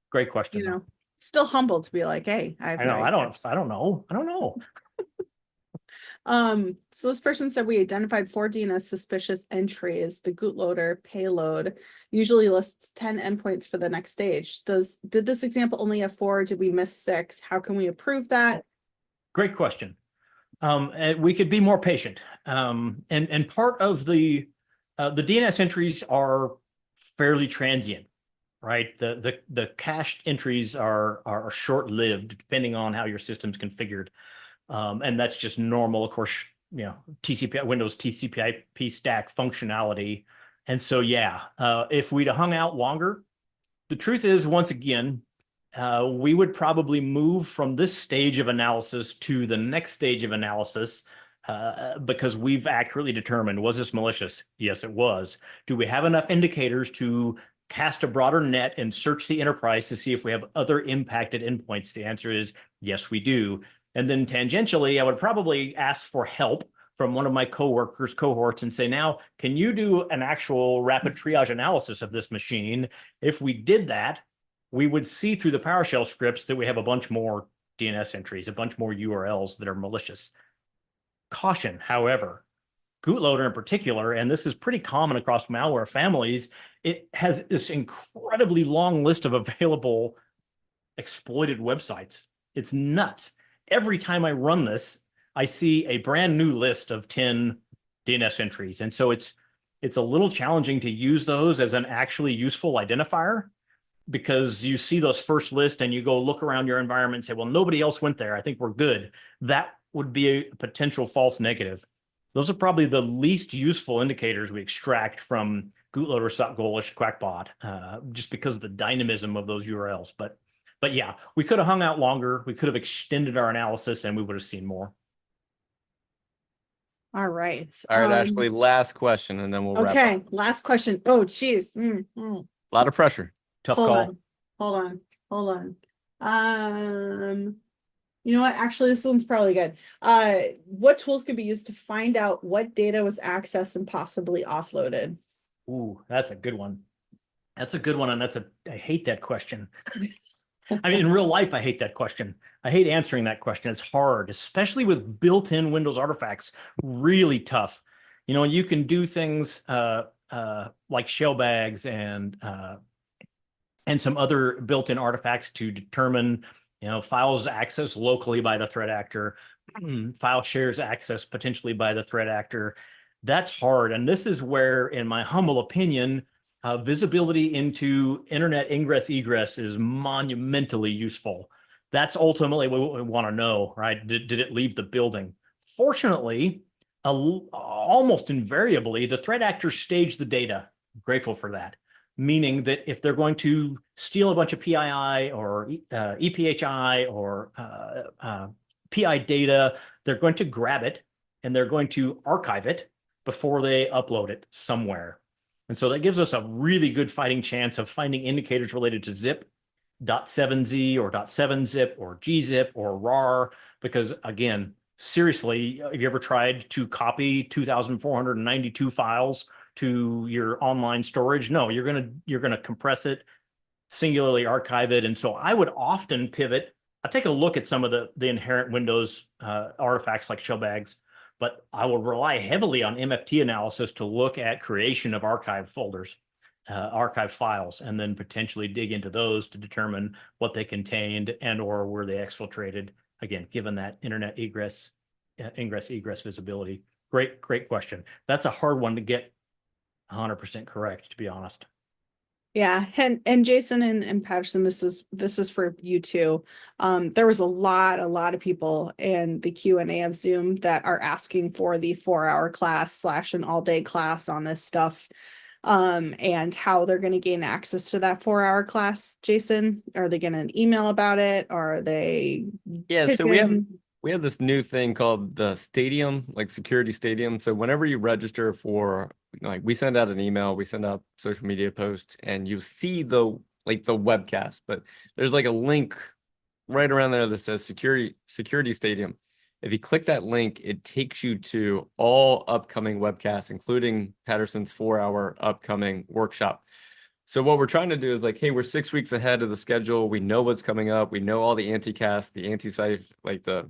Great question. Still humble to be like, hey, I know. I don't know. So this person said we identified 4 DNS suspicious entries. The bootloader payload usually lists 10 endpoints for the next stage. Did this example only have 4? Did we miss 6? How can we approve that? Great question. And we could be more patient. And part of the DNS entries are fairly transient. Right, the cached entries are short-lived depending on how your system's configured, and that's just normal. Of course, TCP Windows TCP/IP stack functionality, and so yeah, if we'd hung out longer, the truth is, once again, we would probably move from this stage of analysis to the next stage of analysis. Because we've accurately determined, was this malicious? Yes, it was. Do we have enough indicators to cast a broader net and search the enterprise to see if we have other impacted endpoints? The answer is yes, we do. And then tangentially, I would probably ask for help from one of my cohorts and say, now, can you do an actual rapid triage analysis of this machine? If we did that, we would see through the PowerShell scripts that we have a bunch more DNS entries, a bunch more URLs that are malicious. Caution, however, bootloader in particular, and this is pretty common across malware families, it has this incredibly long list of available exploited websites. It's nuts. Every time I run this, I see a brand new list of 10 DNS entries. And so it's a little challenging to use those as an actually useful identifier. because you see those first list and you go look around your environment and say, well, nobody else went there. I think we're good. That would be a potential false negative. Those are probably the least useful indicators we extract from bootloader, Golish, Quackbot, just because of the dynamism of those URLs. But yeah, we could have hung out longer. We could have extended our analysis and we would have seen more. All right. All right, Ashley, last question, and then we'll wrap Okay, up. last question. Oh, geez. A lot of pressure. Tough Hold call. on. You know what? Actually, this one's probably good. What tools can be used to find out what data was accessed and possibly offloaded? Ooh, that's a good one. That's a good one. And I hate that question. I mean, in real life, I hate that question. I hate answering that question. It's hard, especially with built-in Windows artifacts, really tough. You know, you can do things like shell bags and some other built-in artifacts to determine, you know, files accessed locally by the threat actor, file shares accessed potentially by the threat actor. That's hard. And this is where, in my humble opinion, visibility into internet ingress egress is monumentally useful. That's ultimately what we want to know, right? Did it leave the building? Fortunately, almost invariably, the threat actors stage the data. I'm grateful for that. Meaning that if they're going to steal a bunch of PII or EPHI or PI data, they're going to grab it and they're going to archive it before they upload it somewhere. And so that gives us a really good fighting chance of finding indicators related to zip, .7z or .7zip or gzip or rar, because again, seriously, have you ever tried to copy 2,492 files to your online storage? No, you're gonna compress it, singularly archive it. And so I would often pivot. I take a look at some of the inherent Windows artifacts like shell bags, but I will rely heavily on MFT analysis to look at creation of archive folders, archive files, and then potentially dig into those to determine what they contained and or were they exfiltrated. Again, given that internet egress visibility. Great question. That's a hard one to get 100% correct, to be honest. Yeah, and Jason and Patterson, this is for you too. There was a lot of people in the Q&A of Zoom that are asking for the 4-hour class / an all-day class on this stuff, and how they're going to gain access to that 4-hour class. Jason, are they going to email about it? Or are they? Yeah, so we have this new thing called the Stadium, like Security Stadium. So whenever you register for, like, we send out an email, we send out social media posts, and you see the webcast, but there's like a link right around there that says Security Stadium. If you click that link, it takes you to all upcoming webcasts, including Patterson's 4-hour upcoming workshop. So what we're trying to do is like, hey, we're 6 weeks ahead of the schedule. We know what's coming up. We know all the anti-cast, the anti-site, like the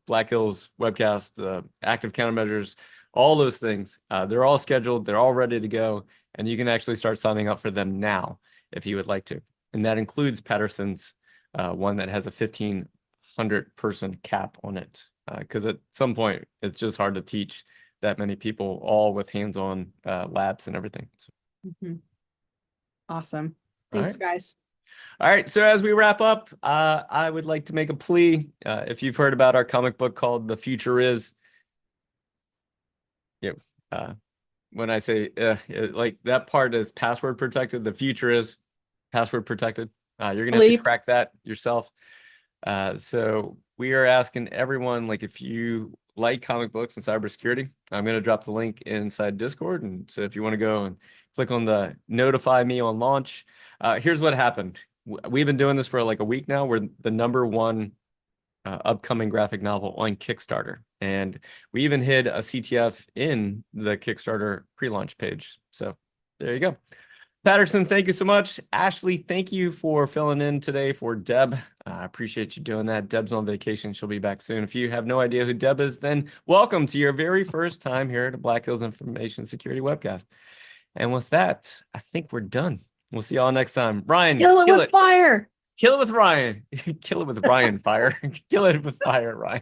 Black Hills webcast, the active countermeasures, all those things. They're all scheduled. They're all ready to go. And you can actually start signing up for them now if you would like to. And that includes Patterson's one that has a 1,500 person cap on it. Because at some point, it's just hard to teach that many people, all with hands-on labs and everything. So. Awesome. Thanks, guys. All right, so as we wrap up, I would like to make a plea. If you've heard about our comic book called The Future Is, when I say like that part is password protected, the future is password protected. You're gonna have to crack that yourself. So we are asking everyone, like, if you like comic books and cybersecurity, I'm gonna drop the link inside Discord, and so if you want to go and click on the notify me on launch. Here's what happened. We've been doing this for like a week now. We're the #1 upcoming graphic novel on Kickstarter. And we even hid a CTF in the Kickstarter pre-launch page. So there you go. Patterson, thank you so much. Ashley, thank you for filling in today for Deb. I appreciate you doing that. Deb's on vacation. She'll be back soon. If you have no idea who Deb is, then welcome to your very first time here at Black Hills Information Security Webcast. And with that, I think we're done. We'll see y'all next time. Ryan, kill it with fire. Kill it with Ryan. Kill it with Ryan, fire. Kill it with fire, Ryan.